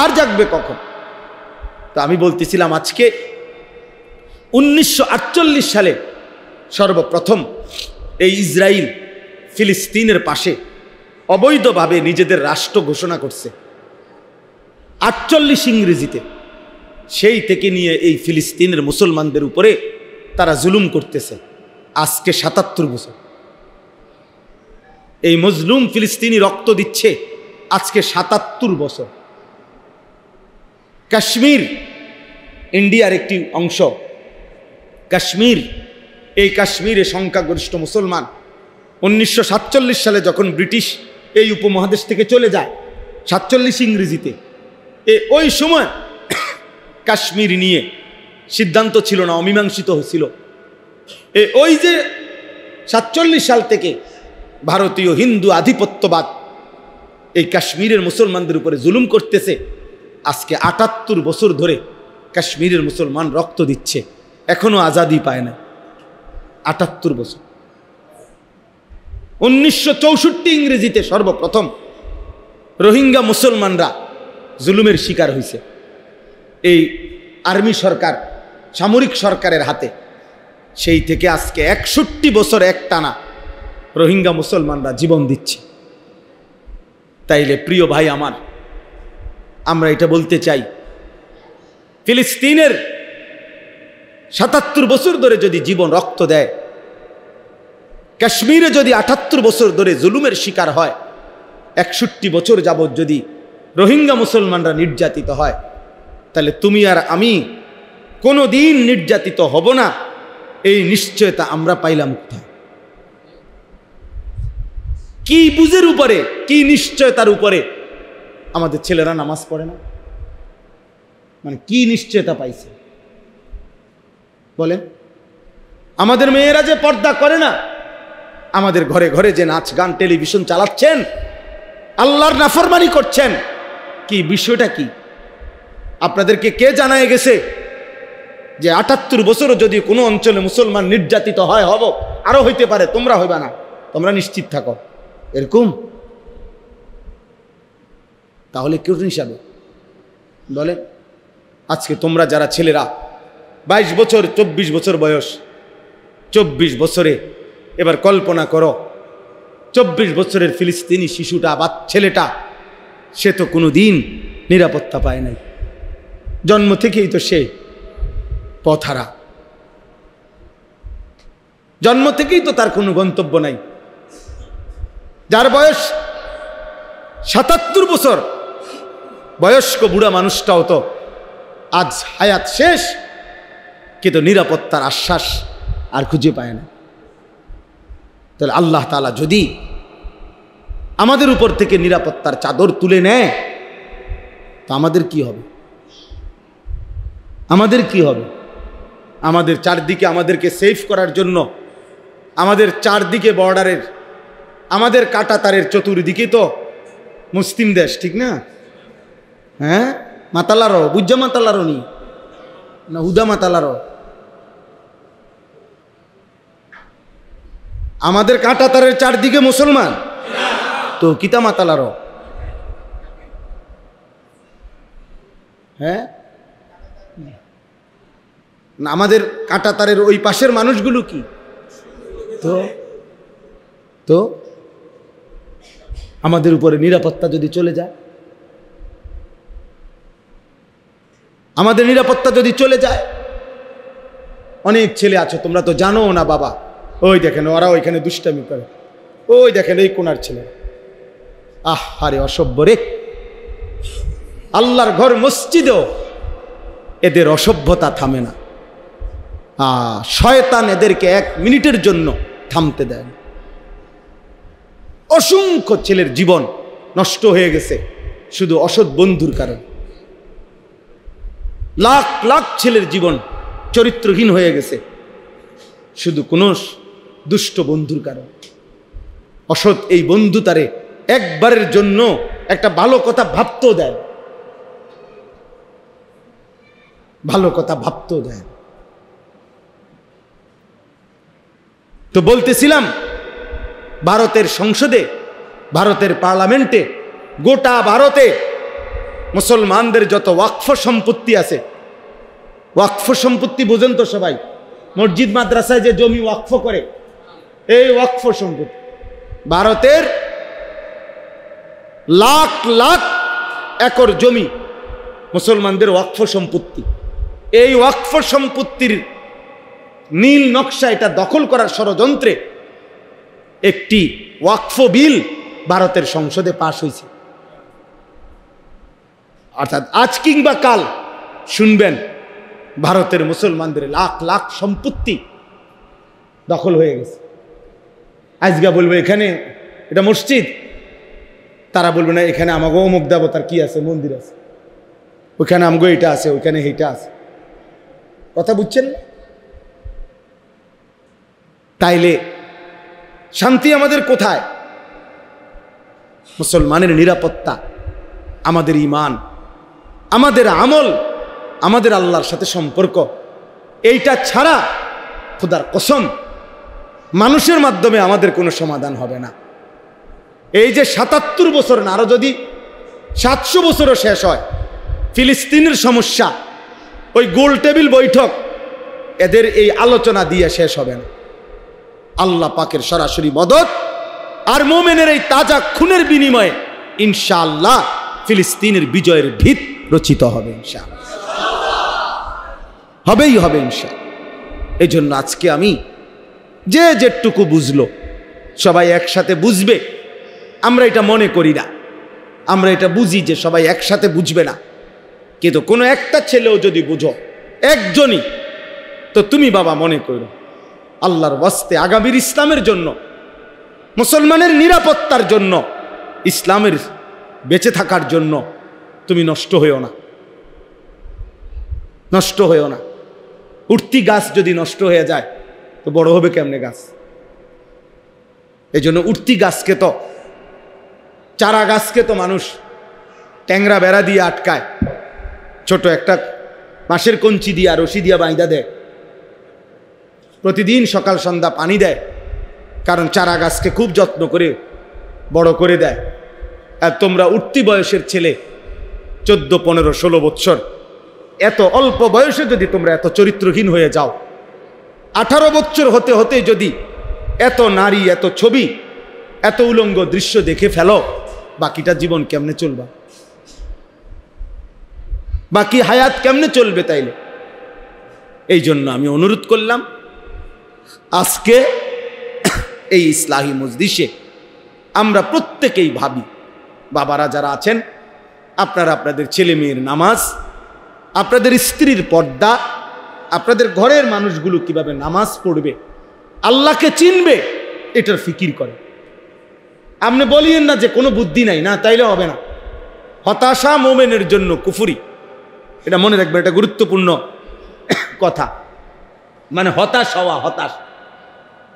আর জাগবে কখন? তো আমি বলতেছিলাম, আজকে 1948 সালে সর্বপ্রথম এই ইসরায়েল ফিলিস্তিনের পাশে অবৈধভাবে নিজেদের রাষ্ট্র ঘোষণা করছে 48 ইংরেজিতে। সেই থেকে নিয়ে এই ফিলিস্তিনের মুসলমানদের উপরে তারা জুলুম করতেছে আজকে 77 বছর। এই মজলুম ফিলিস্তিনি রক্ত দিচ্ছে আজকে 77 বছর। কাশ্মীর ইন্ডিয়ার একটি অংশ, কাশ্মীর, এই কাশ্মীরে সংখ্যাগরিষ্ঠ মুসলমান। 1947 সালে যখন ব্রিটিশ এই উপমহাদেশ থেকে চলে যায়, 47 ইংরেজিতে, ওই সময় কাশ্মীর নিয়ে সিদ্ধান্ত ছিল না, অমীমাংসিত হয়েছিল। ওই যে 47 সাল থেকে ভারতীয় হিন্দু আধিপত্যবাদ এই কাশ্মীরের মুসলমানদের উপরে জুলুম করতেছে। আজকে 78 বছর ধরে কাশ্মীরের মুসলমান রক্ত দিচ্ছে, এখনো আজাদি পায় না। 78 বছর। 1964 ইংরেজিতে সর্বপ্রথম রোহিঙ্গা মুসলমানরা জুলুমের শিকার হয়েছে এই আর্মি সরকার, সামরিক সরকারের হাতে। সেই থেকে আজকে 61 বছর একটানা রোহিঙ্গা মুসলমানরা জীবন দিচ্ছে। তাইলে প্রিয় ভাই আমার, আমরা এটা বলতে চাই, ফিলিস্তিনের 77 বছর ধরে যদি জীবন রক্ত দেয়, কাশ্মীরে যদি 78 বছর ধরে জুলুমের শিকার হয়, 61 বছর যাবৎ যদি রোহিঙ্গা মুসলমানরা নির্যাতিত হয়, তাহলে তুমি আর আমি কোনো দিন নির্যাতিত হব না, এই নিশ্চয়তা আমরা পাইলাম কোথায়? কি বুঝের উপরে, কি নিশ্চয়তার উপরে আমাদের ছেলেরা নামাজ পড়ে না? মানে কি নিশ্চয়তা পাইছে বলেন? আমাদের মেয়েরা যে পর্দা করে না, আমাদের ঘরে ঘরে যে নাচ গান টেলিভিশন চালাচ্ছেন, আল্লাহর নাফরমানি করছেন, কি বিষয়টা কি? আপনাদেরকে কে জানায় গেছে যে 78 বছরও যদি কোনো অঞ্চলে মুসলমান নির্যাতিত হয়, হব, আরো হইতে পারে, তোমরা হইবা না, তোমরা নিশ্চিত থাকো, এরকম? তাহলে কেউ হিসাবে বলে, আজকে তোমরা যারা ছেলেরা 22 বছর 24 বছর বয়স, 24 বছরে এবার কল্পনা করো, 24 বছরের ফিলিস্তিনি শিশুটা বা ছেলেটা, সে তো কোনো দিন নিরাপত্তা পায় নাই, জন্ম থেকেই তো সে পথহারা, জন্ম থেকেই তো তার কোনো গন্তব্য নাই। যার বয়স 77 বছর, বয়স্ক বুড়া মানুষটাও তো আজ হায়াত শেষ, কিন্তু নিরাপত্তার আশ্বাস আর খুঁজে পায় না। তাহলে আল্লাহ তাআলা যদি আমাদের উপর থেকে নিরাপত্তার চাদর তুলে নেয়, তো আমাদের কি হবে? আমাদের কি হবে? আমাদের চারদিকে আমাদেরকে সেফ করার জন্য, আমাদের চারদিকে বর্ডারের, আমাদের কাঁটা তারের চতুর্দিকে তো মুসলিম দেশ, ঠিক না? হ্যাঁ, মাতালারো, বুজ্জা মাতালারো নি না, হুদা মাতালারো। আমাদের কাঁটা তারের চারদিকে মুসলমান, তো কিতা মাতালারো? হ্যাঁ, না, আমাদের কাঁটা তারের ওই পাশের মানুষগুলো কি? তো আমাদের উপরে নিরাপত্তা যদি চলে যায়, আমাদের নিরাপত্তা যদি চলে যায়, অনেক ছেলে আছে, তোমরা তো জানো না বাবা, ওই দেখেন ওরা ওইখানে দুষ্টামি করে, ওই দেখেন এই কোনার ছেলে, আহারে অসভ্য রে, আল্লাহর ঘর মসজিদেও এদের অসভ্যতা থামে না। শয়তান এদেরকে 1 মিনিটের জন্য থামতে দেয়। অসংখ্য ছেলের জীবন নষ্ট হয়ে গেছে শুধু অসৎ বন্ধুর কারণে। লাখ লাখ ছেলের জীবন চরিত্রহীন হয়ে গেছে শুধু কোন দুষ্ট বন্ধুর কারণে। অসৎ এই বন্ধু তারে একবারের জন্য একটা ভালো কথা ভাবতেও দেয়, ভালো কথা ভাবতেও দেয়। তো বলতেছিলাম, ভারতের সংসদে, ভারতের পার্লামেন্টে, গোটা ভারতে মুসলমানদের যত ওয়াকফ সম্পত্তি আছে, ওয়াকফ সম্পত্তি বোঝেন তো সবাই, মসজিদ মাদ্রাসায় যে জমি ওয়াকফ করে, এই ওয়াকফ সম্পত্তি ভারতের লাখ লাখ একর জমি মুসলমানদের ওয়াকফ সম্পত্তি। এই ওয়াকফ সম্পত্তির নীল নকশা এটা দখল করার ষড়যন্ত্রে একটি ওয়াকফ বিল ভারতের সংসদে পাশ হয়েছে। অর্থাৎ আজ কিংবা কাল শুনবেন ভারতের মুসলমানদের লাখ লাখ সম্পত্তি দখল হয়ে গেছে। আজকে বলবে এখানে এটা মসজিদ, তারা বলবে না এখানে আমাকে অমুক দেবতার কি আছে, মন্দির আছে, ওইখানে আমাকে এটা আছে, ওইখানে এইটা আছে। কথা বুঝছেন? তাইলে শান্তি আমাদের কোথায়? মুসলমানের নিরাপত্তা, আমাদের ঈমান, আমাদের আমল, আমাদের আল্লাহর সাথে সম্পর্ক, এইটা ছাড়া খোদার কসম মানুষের মাধ্যমে আমাদের কোনো সমাধান হবে না। এই যে 77 বছর না, আরো যদি 700 বছরও শেষ হয়, ফিলিস্তিনের সমস্যা ওই গোল টেবিল বৈঠক, এদের এই আলোচনা দিয়ে শেষ হবে না। আল্লাহ পাকের সরাসরি মদদ আর মোমেনের এই তাজা খুনের বিনিময়ে ইনশাআল্লাহ ফিলিস্তিনের বিজয়ের ভিত রচিত হবে, ইনশাআল্লাহ হবেই হবে ইনশাআল্লাহ। এই জন্য আজকে আমি যে যেটুকু বুঝলো সবাই একসাথে বুঝবে, আমরা এটা মনে করি না, আমরা এটা বুঝি যে সবাই একসাথে বুঝবে না, কিন্তু কোনো একটা ছেলেও যদি বুঝো, একজনই, তো তুমি বাবা মনে করো আল্লাহর ওয়াস্তে আগামীর ইসলামের জন্য, মুসলমানের নিরাপত্তার জন্য, ইসলামের বেঁচে থাকার জন্য তুমি নষ্ট হয়েও না, নষ্ট হয়েও না। উঠতি গাছ যদি নষ্ট হয়ে যায় তো বড় হবে কেমনে গাছ? এই জন্য উঠতি গাছকে তো, চারা গাছকে তো মানুষ ট্যাংরা বেড়া দিয়ে আটকায়, ছোট একটা বাঁশের কঞ্চি দিয়া রশি দিয়া বাইন্দা দেয়, প্রতিদিন সকাল সন্ধ্যা পানি দেয়, কারণ চারা গাছকে খুব যত্ন করে বড় করে দেয়। আর তোমরা উঠতি বয়সের ছেলে, 14, 15, 16 বৎসর, এত অল্প বয়সে যদি তোমরা এত চরিত্রহীন হয়ে যাও, 18 বৎসর হতে হতে যদি এত নারী, এত ছবি, এত উলঙ্গ দৃশ্য দেখে ফেলো, বাকিটা জীবন কেমনে চলবা? বাকি হায়াত কেমনে চলবে? তাইলে এই জন্য আমি অনুরোধ করলাম, আজকে এই ইসলাহি মজলিসে আমরা প্রত্যেকেই ভাবি, বাবারা যারা আছেন, আপনারা আপনাদের ছেলে মেয়ের নামাজ, আপনাদের স্ত্রীর পর্দা, আপনাদের ঘরের মানুষগুলো কিভাবে নামাজ পড়বে, আল্লাহকে চিনবে, এটার ফিকির করে। আপনি বলিয়েন না যে কোনো বুদ্ধি নাই, না, তাইলে হবে না। হতাশা মোমেনের জন্য কুফরি, এটা মনে রাখবেন, এটা গুরুত্বপূর্ণ কথা। মানে হতাশ হওয়া, হতাশ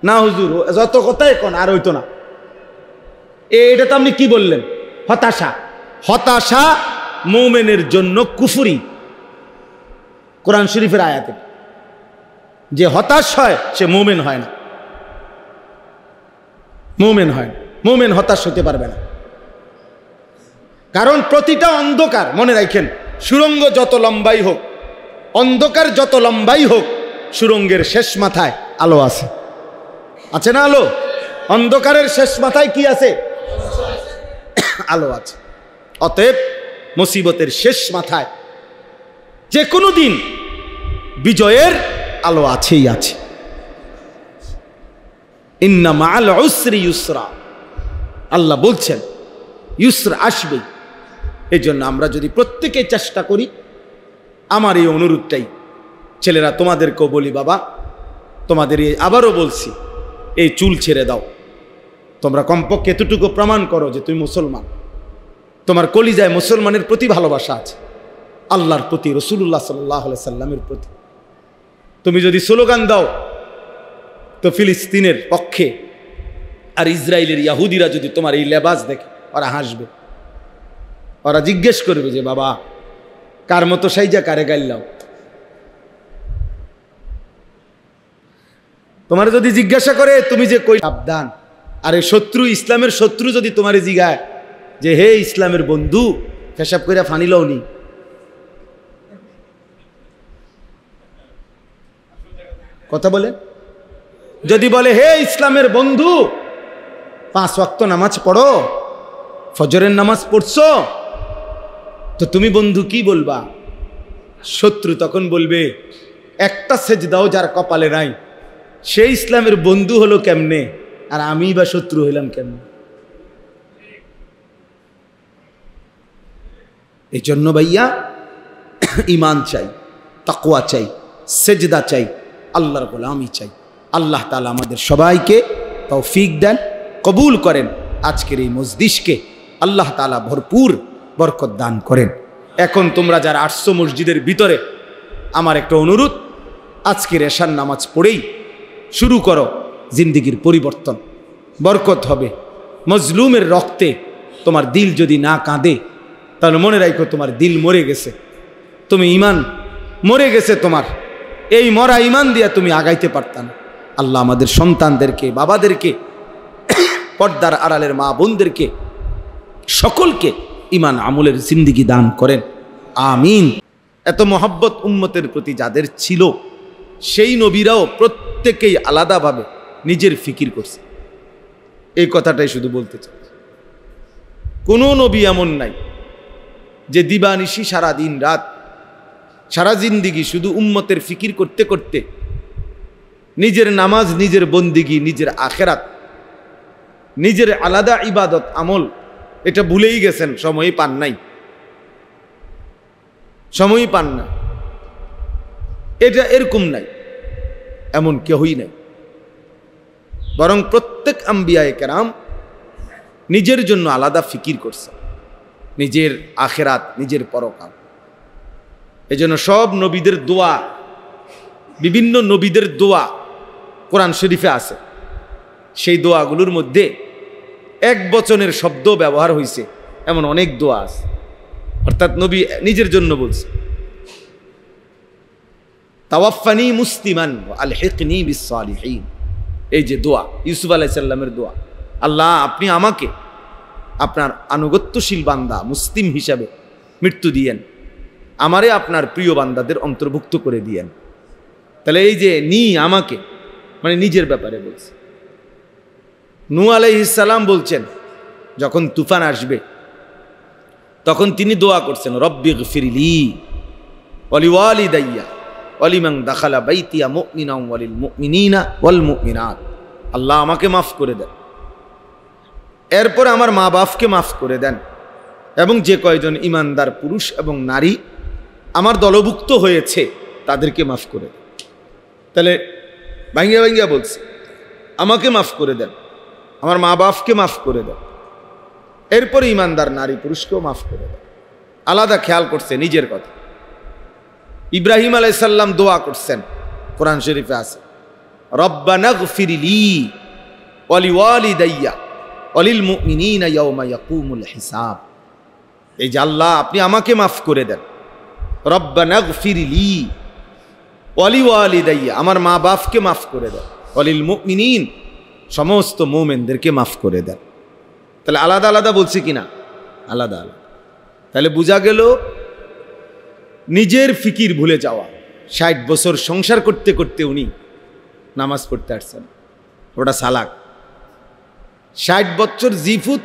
না হুজুর, যত কথাই কোন আর হইতো না, এটা তো আপনি কি বললেন? হতাশা। হতাশা মোমেনের জন্য কুফরি। কোরআন শরীফের আয়াতে যে হতাশ হয় সে মোমেন হয় না, মোমেন হয় না, মোমেন হতাশ হতে পারবে না। কারণ প্রতিটা অন্ধকার, মনে রাখেন, সুড়ঙ্গ যত লম্বাই হোক, অন্ধকার যত লম্বাই হোক, সুড়ঙ্গের শেষ মাথায় আলো আছে, আছে না আলো? অন্ধকারের শেষ মাথায় কি আছে? আলো আছে। অতএব মুসিবতের শেষ মাথায় যে কোনো দিন বিজয়ের আলো আছেই আছে। ইন্না মাআল উসরি ইউসরা, আল্লাহ বলছেন ইউসর আসবেই। এই জন্য আমরা যদি প্রত্যেকে চেষ্টা করি, আমার এই অনুরোধটাই, ছেলেরা তোমাদেরকেও বলি, বাবা তোমাদের আবারও বলছি, এই চুল ছেড়ে দাও। তোমরা কমপক্ষে এতটুকু প্রমাণ করো যে তুমি মুসলমান, তোমার কলিজায় মুসলমানের প্রতি ভালোবাসা আছে, আল্লাহর প্রতি, রাসূলুল্লাহ সাল্লাল্লাহু আলাইহি সাল্লামের প্রতি। তুমি যদি স্লোগান দাও তো ফিলিস্তিনের পক্ষে, আর ইসরায়েলের ইহুদিরা যদি তোমার এই লেবাস দেখে ওরা হাসবে, ওরা জিজ্ঞেস করবে যে বাবা কার মতো সাইজা কারে গাইলাও। তোমার যদি জিজ্ঞাসা করে তুমি যে কই, সাবধান। আর এই শত্রু, ইসলামের শত্রু যদি তোমার জিগায় যে হে ইসলামের বন্ধু, পেশাব কইরা ফানি লওনি, কথা বলে, যদি বলে হে ইসলামের বন্ধু 5 ওয়াক্ত নামাজ পড়ো, ফজরের নামাজ পড়ছো, তো তুমি বন্ধু কি বলবা? শত্রু তখন বলবে একটা সেজদাও যার কপালে নাই, সেই ইসলামের বন্ধু হলো কেমনে, আর আমি বা শত্রু হইলাম কেমনে? এই জন্য ভাইয়া ঈমান চাই, তাকওয়া চাই, সেজদা চাই, আল্লাহর গোলামি চাই। আল্লাহ তাআলা আমাদের সবাইকে তৌফিক দেন, কবুল করেন। আজকের এই মজলিসকে আল্লাহ তাআলা ভরপুর বরকত দান করেন। এখন তোমরা যারা আসছো মসজিদের ভিতরে, আমার একটা অনুরোধ, আজকের এশার নামাজ পড়েই শুরু করো জিন্দেগির পরিবর্তন, বরকত হবে। মজলুমের রক্তে তোমার দিল যদি না কাঁদে, তাহলে মনে রাখো তোমার দিল মরে গেছে, তুমি ঈমান মরে গেছে তোমার। এই মরা ঈমান দিয়া তুমি আগাইতে পারতাম। আল্লাহ আমাদের সন্তানদেরকে, বাবাদেরকে, পর্দার আড়ালের মা বোনদেরকে, সকলকে ঈমান আমলের জিন্দেগি দান করেন, আমিন। এত মহব্বত উম্মতের প্রতি যাদের ছিল, সেই নবীরাও প্রত্যেকেই আলাদাভাবে নিজের ফিকির করছে। এই কথাটাই শুধু বলতে চাই। কোনো নবী এমন নাই যে দিবানিশি সারা দিন রাত, সারা জিন্দিগি শুধু উম্মতের ফিকির করতে করতে নিজের নামাজ, নিজের বন্দিগি, নিজের আখেরাত, নিজের আলাদা ইবাদত আমল এটা ভুলেই গেছেন, সময়ই পান নাই, সময়ই পান না। এটা এরকম নাই, এমন কেউই নাই। বরং প্রত্যেক আম্বিয়ায়ে কেরাম নিজের জন্য আলাদা ফিকির করছে, নিজের আখেরাত, নিজের পরকাল। এজন্য সব নবীদের দোয়া, বিভিন্ন নবীদের দোয়া কোরআন শরীফে আছে। সেই দোয়াগুলোর মধ্যে এক বচনের শব্দ ব্যবহার হয়েছে এমন অনেক দোয়া আছে, অর্থাৎ নবী নিজের জন্য বলছে, তাওয়াফানি মুসলিমান ওয়া আলহিকনি বিসসালিহিন। এই যে দোয়া, ইউসুফ আলাইহিস সালামের দোয়া, আল্লাহ আপনি আমাকে আপনার আনুগত্যশীল বান্দা মুসলিম হিসাবে মৃত্যু দিয়েন, আমারে আপনার প্রিয় বান্দাদের অন্তর্ভুক্ত করে দিয়েন। তাহলে এই যে আমাকে মানে নিজের ব্যাপারে বলছে। নূহ আলাইহিস সালাম বলছেন যখন তুফান আসবে তখন তিনি দোয়া করছেন, রব্বিগফিরলি ওয়ালিওয়ালিদাইয়া ওয়ালিমান দাখালা বাইতিয়া মুমিনান ওয়ালিল মুমিনিনা ওয়াল মুমিনাত। আল্লাহ আমাকে মাফ করে দেন, এরপর আমার মা বাপকে মাফ করে দেন, এবং যে কয়জন ইমানদার পুরুষ এবং নারী আমার দলভুক্ত হয়েছে তাদেরকে মাফ করে দেন। তাহলে ভাঙ্গিয়া ভাঙ্গিয়া বলছে, আমাকে মাফ করে দেন, আমার মা বাপকে মাফ করে দেন, এরপরে ইমানদার নারী পুরুষকেও মাফ করে দেন। আলাদা খেয়াল করছে নিজের কথা। ইব্রাহিম আলাইহিস সালাম দোয়া করছেন, কোরআন শরীফে আছে, রব্বানাগফিরলি ওয়ালিওয়ালিদাইয়া ওয়ালিল মুমিনিনা ইয়াওমা ইয়াকুমুল হিসাব। এই যে আল্লাহ আপনি আমাকে মাফ করে দেন, রব্বানাগফিরলি ওয়ালিওয়ালিদাইয়া আমার মা বাপকে মাফ করে দেন, ওয়ালিল মুমিনিন সমস্ত মুমিনদেরকে মাফ করে দেন। তাহলে আলাদা আলাদা বলছে কিনা? আলাদা আলাদা। তাহলে বোঝা গেল নিজের ফিকির ভুলে যাওয়া। 60 বছর সংসার করতে করতে উনি নামাজ পড়তে আসছেন, ওটা সালাক। 60 বছর জিফুত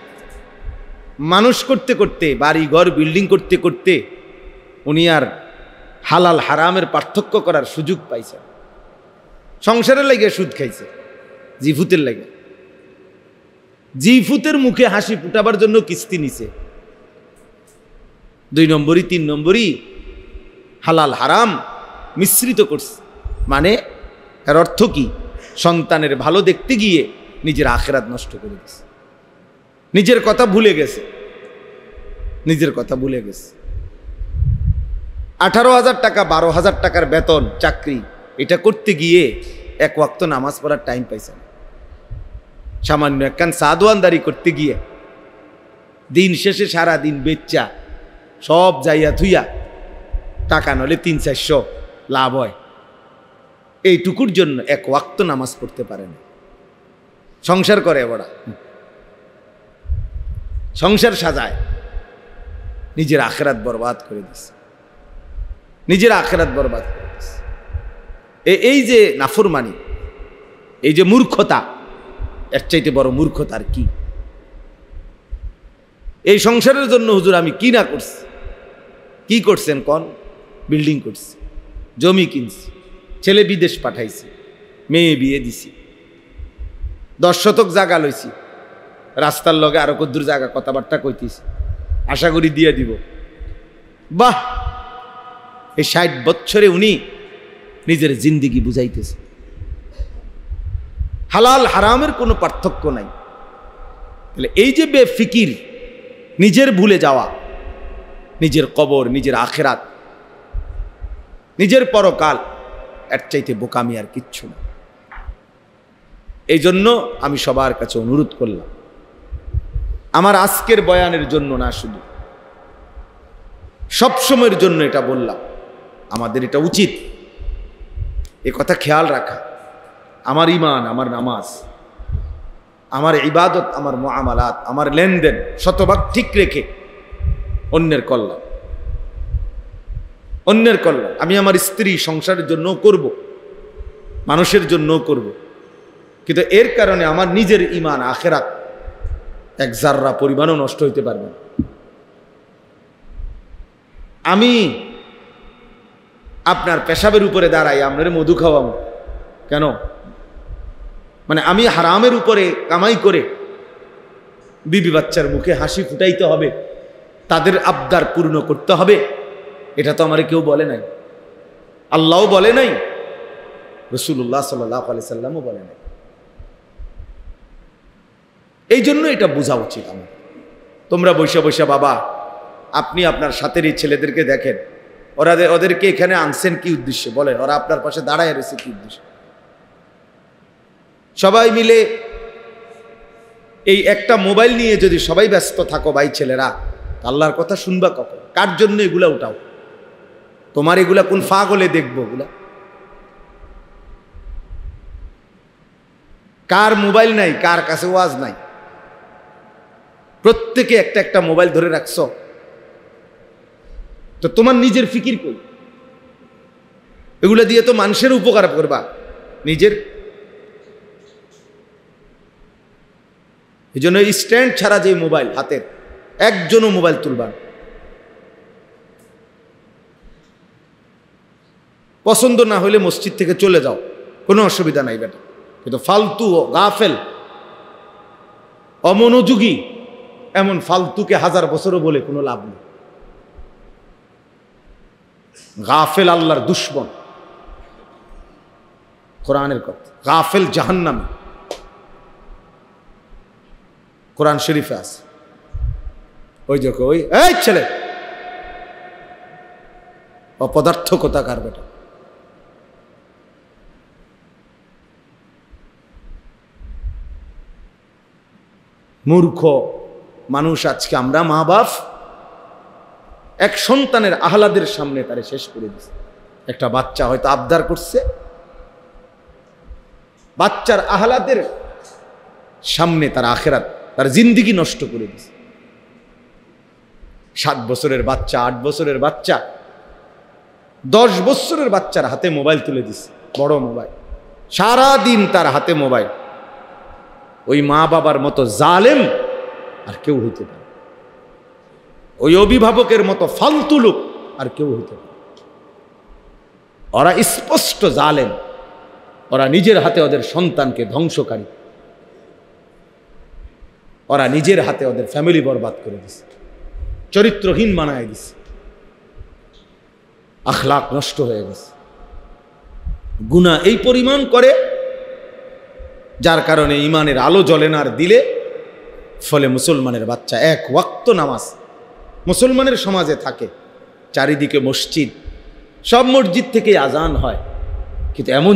মানুষ করতে করতে, বাড়ি ঘর বিল্ডিং করতে করতে উনি আর হালাল হারামের পার্থক্য করার সুযোগ পাইছেন। সংসারের লাগে সুদ খাইছে, জিফুতের লাগে। জিফুতের মুখে হাসি ফুটাবার জন্য কিস্তি নিছে। 2 নম্বরই 3 নম্বরই হালাল হারাম মিশ্রিত করছে। মানে এর অর্থ কি? সন্তানের ভালো দেখতে গিয়ে নিজের আখিরাত নষ্ট করে দিয়েছে, নিজের কথা ভুলে গেছে, নিজের কথা ভুলে গেছে। 18,000 টাকা 12,000 টাকার বেতন চাকরি, এটা করতে গিয়ে 1 ওয়াক্ত নামাজ পড়ার টাইম পাইছে না। সামান্য একখান সাদওয়ানদারি করতে গিয়ে দিন শেষে সারা দিন বেচ্চা সব যাইয়া থুইয়া টাকা নলে 300-400 লাভ হয়, এইটুকুর জন্য 1 ওয়াক্ত নামাজ পড়তে পারে না। সংসার করে বড়া, সংসার সাজায়, নিজের আখিরাত বরবাদ করে দিছে, নিজের আখিরাত বরবাদ করে দিছে। এই যে নাফরমানি, এই যে মূর্খতা, এর চাইতে বড় মূর্খতা আর কি? এই সংসারের জন্য হুজুর আমি কি না করছি? কি করছেন কোন? বিল্ডিং করছি, জমি কিনছি, ছেলে বিদেশ পাঠাইছি, মেয়ে বিয়ে দিছি, 10 শতক জায়গা লইছি, রাস্তার লগে আরো কদ্দুর জায়গা কথাবার্তা কইতেছি, আশা করি দিয়ে দিব। বাহ, এই 60 বছরে উনি নিজের জিন্দিগি বুঝাইতেছে। হালাল হারামের কোনো পার্থক্য নাই। তাহলে এই যে বেফিকির, নিজের ভুলে যাওয়া, নিজের কবর, নিজের আখিরাত, নিজের পরকাল, এর চাইতে বোকামি আর কিচ্ছু না। এই জন্য আমি সবার কাছে অনুরোধ করলাম, আমার আজকের বয়ানের জন্য না, শুধু সবসময়ের জন্য এটা বললাম, আমাদের এটা উচিত এ কথা খেয়াল রাখা। আমার ঈমান, আমার নামাজ, আমার ইবাদত, আমার মুআমালাত, আমার লেনদেন শতভাগ ঠিক রেখে অন্যের কল্যাণ, অন্যের কল্যাণ আমি আমার স্ত্রী সংসারের জন্য করব, মানুষের জন্য করব, কিন্তু এর কারণে আমার নিজের ঈমান আখিরাত 1 জাররা পরিমাণও নষ্ট হইতে পারবে না। আমি আপনার পেশাবের উপরে দাঁড়াই, আপনার মধু খাওয়াবো কেন? মানে আমি হারামের উপরে কামাই করে বিবি বাচ্চার মুখে হাসি ফুটাইতে হবে, তাদের আবদার পূর্ণ করতে হবে, এটা তো আমার কেউ বলে নাই, আল্লাহও বলে নাই, রাসূলুল্লাহ সাল্লাল্লাহু আলাইহি সাল্লামও বলে নাই। এই জন্য এটা বোঝা উচিত আমার। তোমরা বৈশা বৈশা বাবা, আপনি আপনার সাথের এই ছেলেদেরকে দেখেন, ওদেরকে এখানে আনছেন কি উদ্দেশ্যে বলেন? ওরা আপনার পাশে দাঁড়ায় রয়েছে কি উদ্দেশ্যে? সবাই মিলে এই একটা মোবাইল নিয়ে যদি সবাই ব্যস্ত থাকো ভাই ছেলেরা, আল্লাহর কথা শুনবা কখন? কার জন্য এগুলা উঠাও? তোমার এগুলা কোন ফাগলে দেখবো? ওগুলা কার মোবাইল নাই, কার কাছে ওয়াজ নাই? প্রত্যেকে একটা একটা মোবাইল ধরে রাখছো, তো তোমার নিজের ফিকির কই? এগুলা দিয়ে তো মানুষের উপকার করবা, নিজের। এই জন্য স্ট্যান্ড ছাড়া যে মোবাইল হাতের, একজনও মোবাইল তুলবা। পছন্দ না হলে মসজিদ থেকে চলে যাও, কোনো অসুবিধা নাই বেটা, কিন্তু ফালতু গাফেল অমনোযোগী এমন ফালতুকে 1000 বছরও বলে কোনো লাভ নেই। গাফেল আল্লাহর দুশ্মন, কোরআনের কথা। গাফেল জাহান্নামী, কোরআন শরীফে আছে। ওই যে ওই এই ছেলে অপদার্থ কোথাকার বেটা, মূর্খ মানুষ। আজকে আমরা মা বাপ এক সন্তানের আহ্লাদের সামনে তারে শেষ করে দিচ্ছে। একটা বাচ্চা হয়তো আবদার করছে, বাচ্চার আহ্লাদের সামনে তার আখিরাত, তার জিন্দেগি নষ্ট করে দিচ্ছে। 7 বছরের বাচ্চা, 8 বছরের বাচ্চা, 10 বছরের বাচ্চার হাতে মোবাইল তুলে দিচ্ছে, বড় মোবাইল, সারা দিন তার হাতে মোবাইল। ওই মা বাবার মতো জালেম আর কেউ হইতে পারে, ওই অভিভাবকের মতো ফালতু লোক আর কেউ হইতে পারে। ওরা স্পষ্ট জালেম, ওরা নিজের হাতে ওদের সন্তানকে ধ্বংসকারী। ওরা নিজের হাতে ওদের ফ্যামিলি বরবাদ করে দিছে, চরিত্রহীন বানায় দিছে, আখলাক নষ্ট হয়ে গেছে। গুনাহ এই পরিমাণ করে যার কারণে ইমানের আলো জ্বলে না আর দিলে, ফলে মুসলমানের বাচ্চা এক ওয়াক্ত নামাজ মুসলমানের সমাজে থাকে, চারিদিকে মসজিদ, সব মসজিদ থেকে আজান হয়, কিন্তু এমন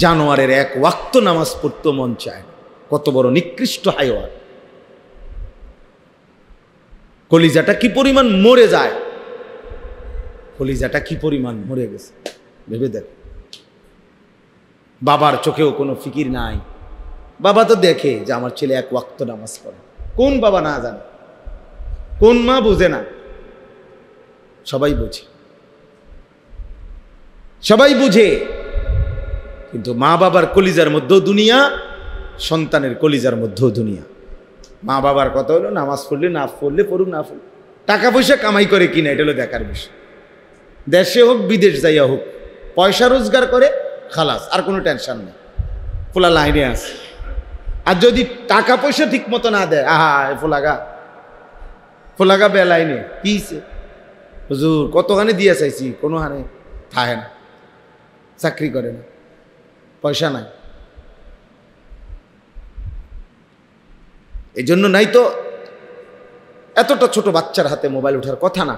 জানোয়ারের এক ওয়াক্ত নামাজ পড়তে মন চায় না। কত বড় নিকৃষ্ট হাইওয়ান! কলিজাটা কি পরিমাণ মরে যায়, কলিজাটা কি পরিমাণ মরে গেছে ভেবে দেখ। বাবার চোখেও কোনো ফিকির নাই, বাবা তো দেখে যে আমার ছেলে এক ওয়াক্ত নামাজ পড়ে। কোন বাবা না জানে, কোন মা বোঝে না? সবাই বোঝে, সবাই বুঝে, কিন্তু মা বাবার কলিজার মধ্যেও দুনিয়া, সন্তানের কলিজার মধ্যেও দুনিয়া। মা বাবার কথা হলো নামাজ পড়লে না পড়লে পড়ুক, না পড়ুক, টাকা পয়সা কামাই করে কিনা এটা হলো দেখার বিষয়। দেশে হোক বিদেশ যাইয়া হোক, পয়সা রোজগার করে, খালাস, আর কোনো টেনশন নেই, ফোলা লাইনে আছে। আর যদি টাকা পয়সা ঠিক মতো না দেয়, আহা ফোলাগা বেলাইনে কিছে হুজুর কতখানি দিয়ে চাইছি, কোনো হানে থাকে না, চাকরি করে না, পয়সা নাই। এই জন্য নাই তো এতটা ছোট বাচ্চার হাতে মোবাইল ওঠার কথা না।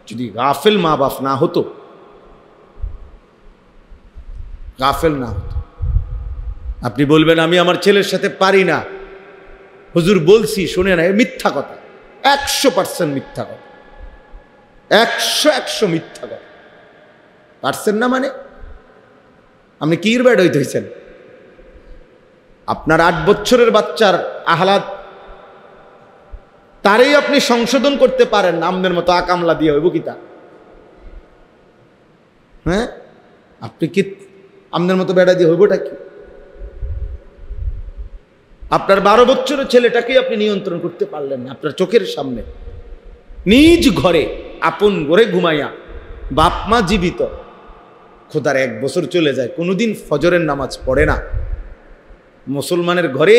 যদি গাফেল মা বাপ না হতো, গাফেল না হতো, আপনি বলবেন আমি আমার ছেলের সাথে পারি না, হুজুর বলছি শুনে না, মিথ্যা কথা, 100% মিথ্যা কথা, 100 মিথ্যা কথা। পারছেন না মানে আপনি কি ব্যাড হইতে হয়েছেন? আপনার 8 বছরের বাচ্চার আহ্লাদ, তারই আপনি সংশোধন করতে পারেন না, আমনের মতো আকামলা দিয়ে হইব কি তা? হ্যাঁ, আপনি কি আমনের মতো বেড়া দিয়ে হইবটা কি? আপনার 12 বছরের ছেলেটাকে আপনি নিয়ন্ত্রণ করতে পারলেন না। আপনার চোখের সামনে নিজ ঘরে আপন ঘরে ঘুমাইয়া বাপ মা জীবিত, খোদার 1 বছর চলে যায়, কোনোদিন ফজরের নামাজ পড়ে না। মুসলমানের ঘরে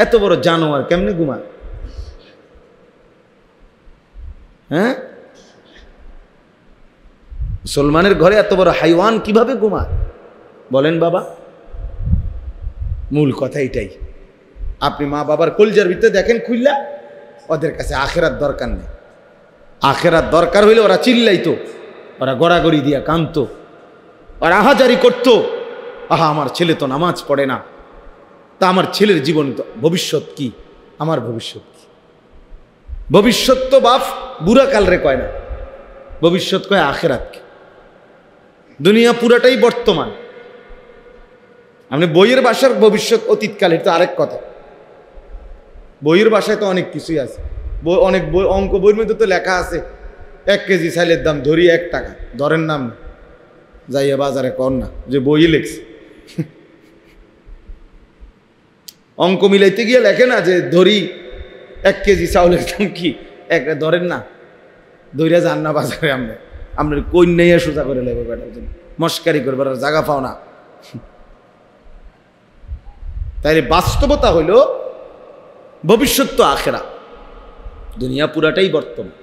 এত বড় জানোয়ার কেমনে ঘুমায়? হ্যাঁ, মুসলমানের ঘরে এত বড় হাইওয়ান কিভাবে ঘুমায় বলেন বাবা? মূল কথা এটাই। আপনি মা বাবার কলজার ভিতরে দেখেন খুললা, ওদের কাছে আখেরাত দরকার নেই। আখেরাত দরকার হইলে ওরা চিল্লাইতো, ওরা গড়াগড়ি দিয়া কাঁদতো, ওরা আহাজারি করতো, আহা আমার ছেলে তো নামাজ পড়ে না, তা আমার ছেলের জীবন ভবিষ্যৎ কি, আমার ভবিষ্যৎ কি? ভবিষ্যৎ তো বাপ বুড়া কাল রে কয় না, ভবিষ্যৎ কয় আখেরাতকে। দুনিয়া পুরাটাই বর্তমান। আপনি বইয়ের ভাষার ভবিষ্যৎ অতীতকাল, এটা আরেক কথা। বইয়ের ভাষায় তো অনেক কিছুই আছে, অনেক বই, অঙ্ক বইয়ের মধ্যে তো লেখা আছে 1 কেজি চাইলের দাম ধরি 1 টাকা, ধরেন নাম যাইয়া বাজারে কর না যে বই লেখছে। অঙ্ক মিলাইতে গিয়ে লেখে না যে ধরি 1 কেজি চাউলের দাম কি, একটা ধরেন না, ধৈর্য যান না বাজারে। আপনার কন্যাইয়া সোজা করে লেগে বেটার জন্য মস্কারি করবার জায়গা পাও না। তাইলে বাস্তবতা হইল ভবিষ্যৎ তো আখেরা, দুনিয়া পুরাটাই বর্তমান।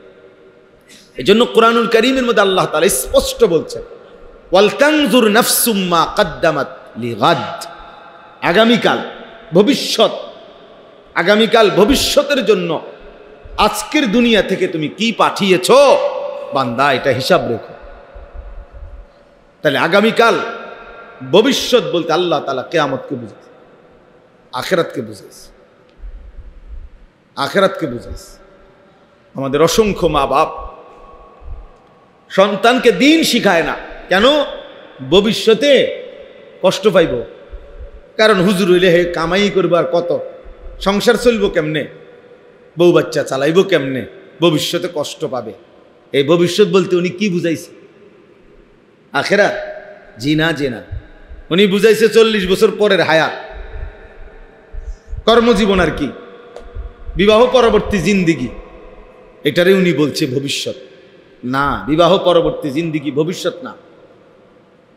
এই জন্য কোরআনুল কারীমের মধ্যে আল্লাহ তাআলা স্পষ্ট বলছেন, ওয়াল তানজুর নাফসুম মা কদ্দামাত লিগাদ। আগামীকাল ভবিষ্যৎ, আগামীকাল ভবিষ্যতের জন্য আজকের দুনিয়া থেকে তুমি কি পাঠিয়েছ বান্দা, এটা হিসাব রেখো। তাহলে আগামীকাল ভবিষ্যৎ বলতে আল্লাহ তাআলা কিয়ামতকে বুঝাইছে, আখিরাতকে বুঝাইছে, আখিরাতকে বুঝাইছে। আমাদের অসংখ্য মা বাপ সন্তানকে দিন শিখায় না, কেন? ভবিষ্যতে কষ্ট পাইব। কারণ হুজুর হইলে হে কামাই করবার কত, সংসার চলব কেমনে, বউ বাচ্চা চালাইব কেমনে, ভবিষ্যতে কষ্ট পাবে। এই ভবিষ্যৎ বলতে উনি কি বুঝাইছে? আখিরাত? জি না, জি না। উনি বুঝাইছে 40 বছর পরের হায়াত, কর্মজীবন আর কি, বিবাহ পরবর্তী জিন্দিগি, এটারে উনি বলছে ভবিষ্যৎ। না, বিবাহ পরবর্তী জিন্দিগি ভবিষ্যৎ না।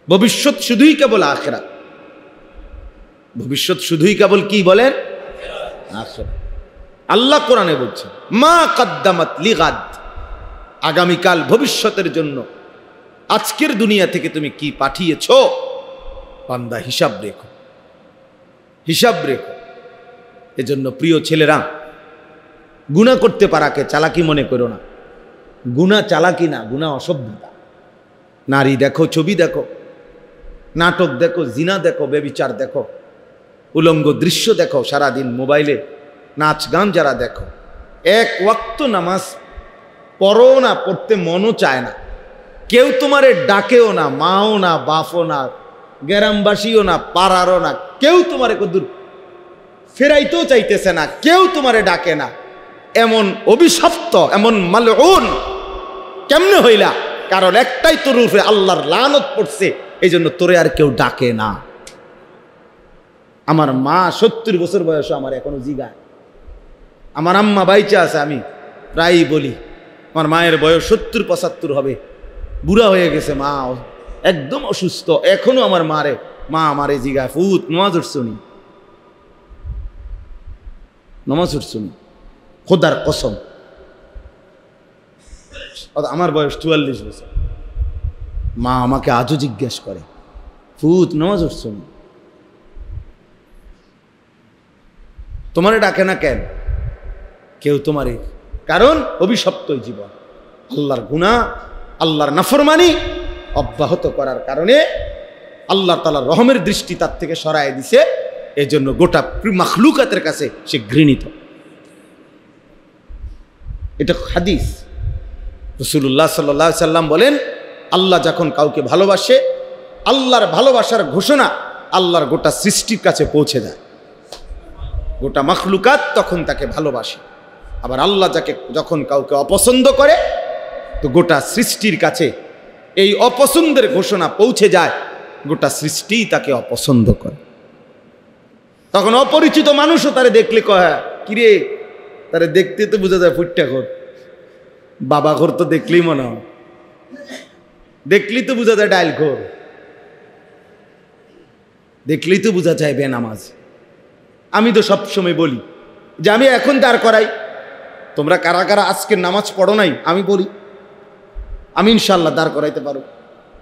ভবিষ্যৎ শুধুই কেবল আখিরাত। ভবিষ্যৎ শুধুই কেবল কি বলেন? আখিরাত। আল্লাহ কোরআনে বলছে মা কদ্দামাত লিগাদ, আগামীকাল ভবিষ্যতের জন্য আজকের দুনিয়া থেকে তুমি কি পাঠিয়েছো, বান্দা হিসাব রেখো, হিসাব রেখো। এজন্য প্রিয় ছেলেরা, গুনাহ করতে পারাকে চালাকি মনে করো না। গুনাহ চালাকি না, গুনাহ অসভ্যতা। নারী দেখো, ছবি দেখো, নাটক দেখো, জিনা দেখো, ব্যভিচার দেখো, উলঙ্গ দৃশ্য দেখো, সারাদিন মোবাইলে নাচ গান যারা দেখো, এক ওয়াক্ত নামাজ পড়ো না, পড়তে মনও চায় না, কেউ তোমারে ডাকেও না, মাও না, বাপও না, গ্রামবাসীও না, পাড়ারও না, কেউ তোমারে কদ্দুর ফেরাইতেও চাইতেছে না, কেউ তোমারে ডাকে না, এমন অভিশপ্ত, এমন মালউন কেমনে হইলা? কারণ একটাই তোর উপরে আল্লাহর লানত পড়ছে, এই জন্য তোরে আর কেউ ডাকে না। আমার মা 70 বছর বয়স, আমার এখনো জিগায়। আমার আম্মা বাইচা আছে, আমি প্রায়ই বলি আমার মায়ের বয়স 70-75 হবে, বুড়া হয়ে গেছে, মা একদম অসুস্থ, এখনো আমার মা আমারে জিগায়, ফুত নামাজ উঠছনি, নামাজ উঠছনি, খোদার কসম। আমার বয়স 44 বছর, মা আমাকে আজও জিজ্ঞেস করে, ফুত নামাজ উঠছনি, তোমারে ডাকে না কেন? কেউ তোমারে, কারণ অভিশপ্ত জীবন, আল্লাহর গুনাহ, আল্লাহর নাফরমানি অব্যাহত করার কারণে আল্লাহ তাআলার রহমের দৃষ্টি তার থেকে সরায় দিছে। এজন্য গোটা মাখলুকাতের কাছে সে ঘৃণিত। এটা হাদিস। রাসূলুল্লাহ সাল্লাল্লাহু আলাইহি সাল্লাম বলেন, আল্লাহ যখন কাউকে ভালোবাসে, আল্লাহর ভালোবাসার ঘোষণা আল্লাহর গোটা সৃষ্টির কাছে পৌঁছে যায়, গোটা মাখলুকাত তখন তাকে ভালোবাসে। আবার আল্লাহ যখন কাউকে অপছন্দ করে, তো গোটা সৃষ্টির কাছে এই অপছন্দের ঘোষণা পৌঁছে যায়, গোটা সৃষ্টিই তাকে অপছন্দ করে। তখন অপরিচিত মানুষও তারে দেখলে কয়, কিরে, তারে দেখতে তো বোঝা যায় ফুটটা ঘর, বাবা ঘর তো দেখলেই মনে হয়, দেখলেই তো বোঝা যায় ডাইল ঘর, দেখলেই তো বোঝা যায় বেনামাজ। আমি তো সবসময় বলি যে আমি এখন দাঁড় করাই, তোমরা কারা কারা আজকের নামাজ পড়ো নাই, আমি বলি আমি ইনশাল্লাহ দাঁড় করাইতে পারো।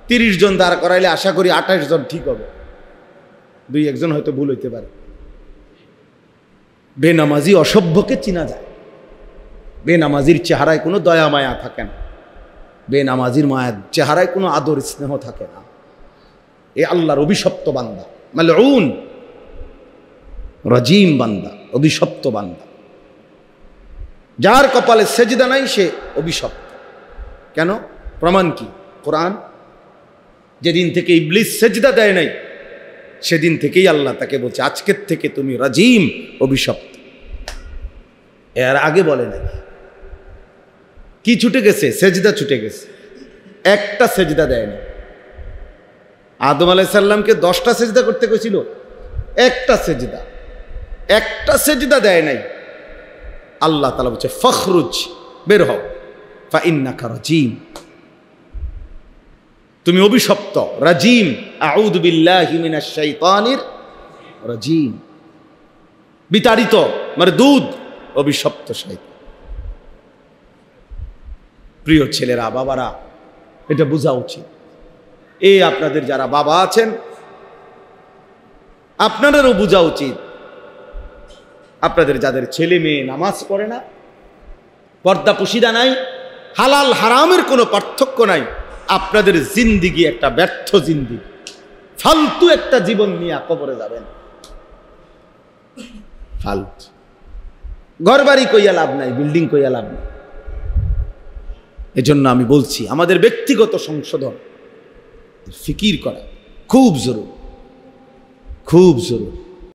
30 জন দাঁড় করাইলে আশা করি 28 জন ঠিক হবে, 2-1 জন হয়তো ভুল হইতে পারে। বেনামাজি অসভ্যকে চিনা যায়, বেনামাজির চেহারায় কোনো দয়া মায়া থাকে না, বেনামাজির মায়ের চেহারায় কোনো আদর স্নেহ থাকে না। এ আল্লাহর অভিশপ্ত বান্দা, মালউন রাজিম বান্দা, অভিশপ্ত বান্দা। যার কপালে সেজদা নাই সে অভিশপ্ত। কেন? প্রমাণ কি? কোরআন। যেদিন থেকে ইবলিস সেজদা দেয় নাই, সেদিন থেকেই আল্লাহ তাকে বলছে, আজকের থেকে তুমি রাজিম, অভিশপ্ত। এর আগে বলে নাই। কি ছুটে গেছে? সেজদা ছুটে গেছে, একটা সেজদা দেয় না। আদম আলাইহিস সালামকে 10টা সেজদা করতে কইছিল, একটা সেজদা দেয় নাই। আল্লাহ তাআলা বলছে, ফখরুজ, বের হও, ফা ইন্নাকা রাজিম, তুমি অভিশপ্ত, রাজিম। আউযু বিল্লাহি মিনাশ শাইতানির রাজিম, বিতাড়িত, মারদুদ, অভিশপ্ত শয়তান। প্রিয় ছেলেরা, বাবারা, এটা বোঝা উচিত। এই আপনাদের যারা বাবা আছেন, আপনাদেরও বোঝা উচিত, আপনাদের যাদের ছেলে মেয়ে নামাজ পড়ে না, পর্দা পুশিদা নাই, হালাল হারামের কোনো পার্থক্য নাই, আপনাদের জিন্দিগি একটা ব্যর্থ জিন্দিগি, ফালতু একটা জীবন নিয়ে কবরে যাবেন। ফালতু ঘর বাড়ি কইয়া লাভ নাই, বিল্ডিং কইয়া লাভ নাই। এজন্য আমি বলছি, আমাদের ব্যক্তিগত সংশোধন, ফিকির করা খুব জরুরি, খুব জরুরি।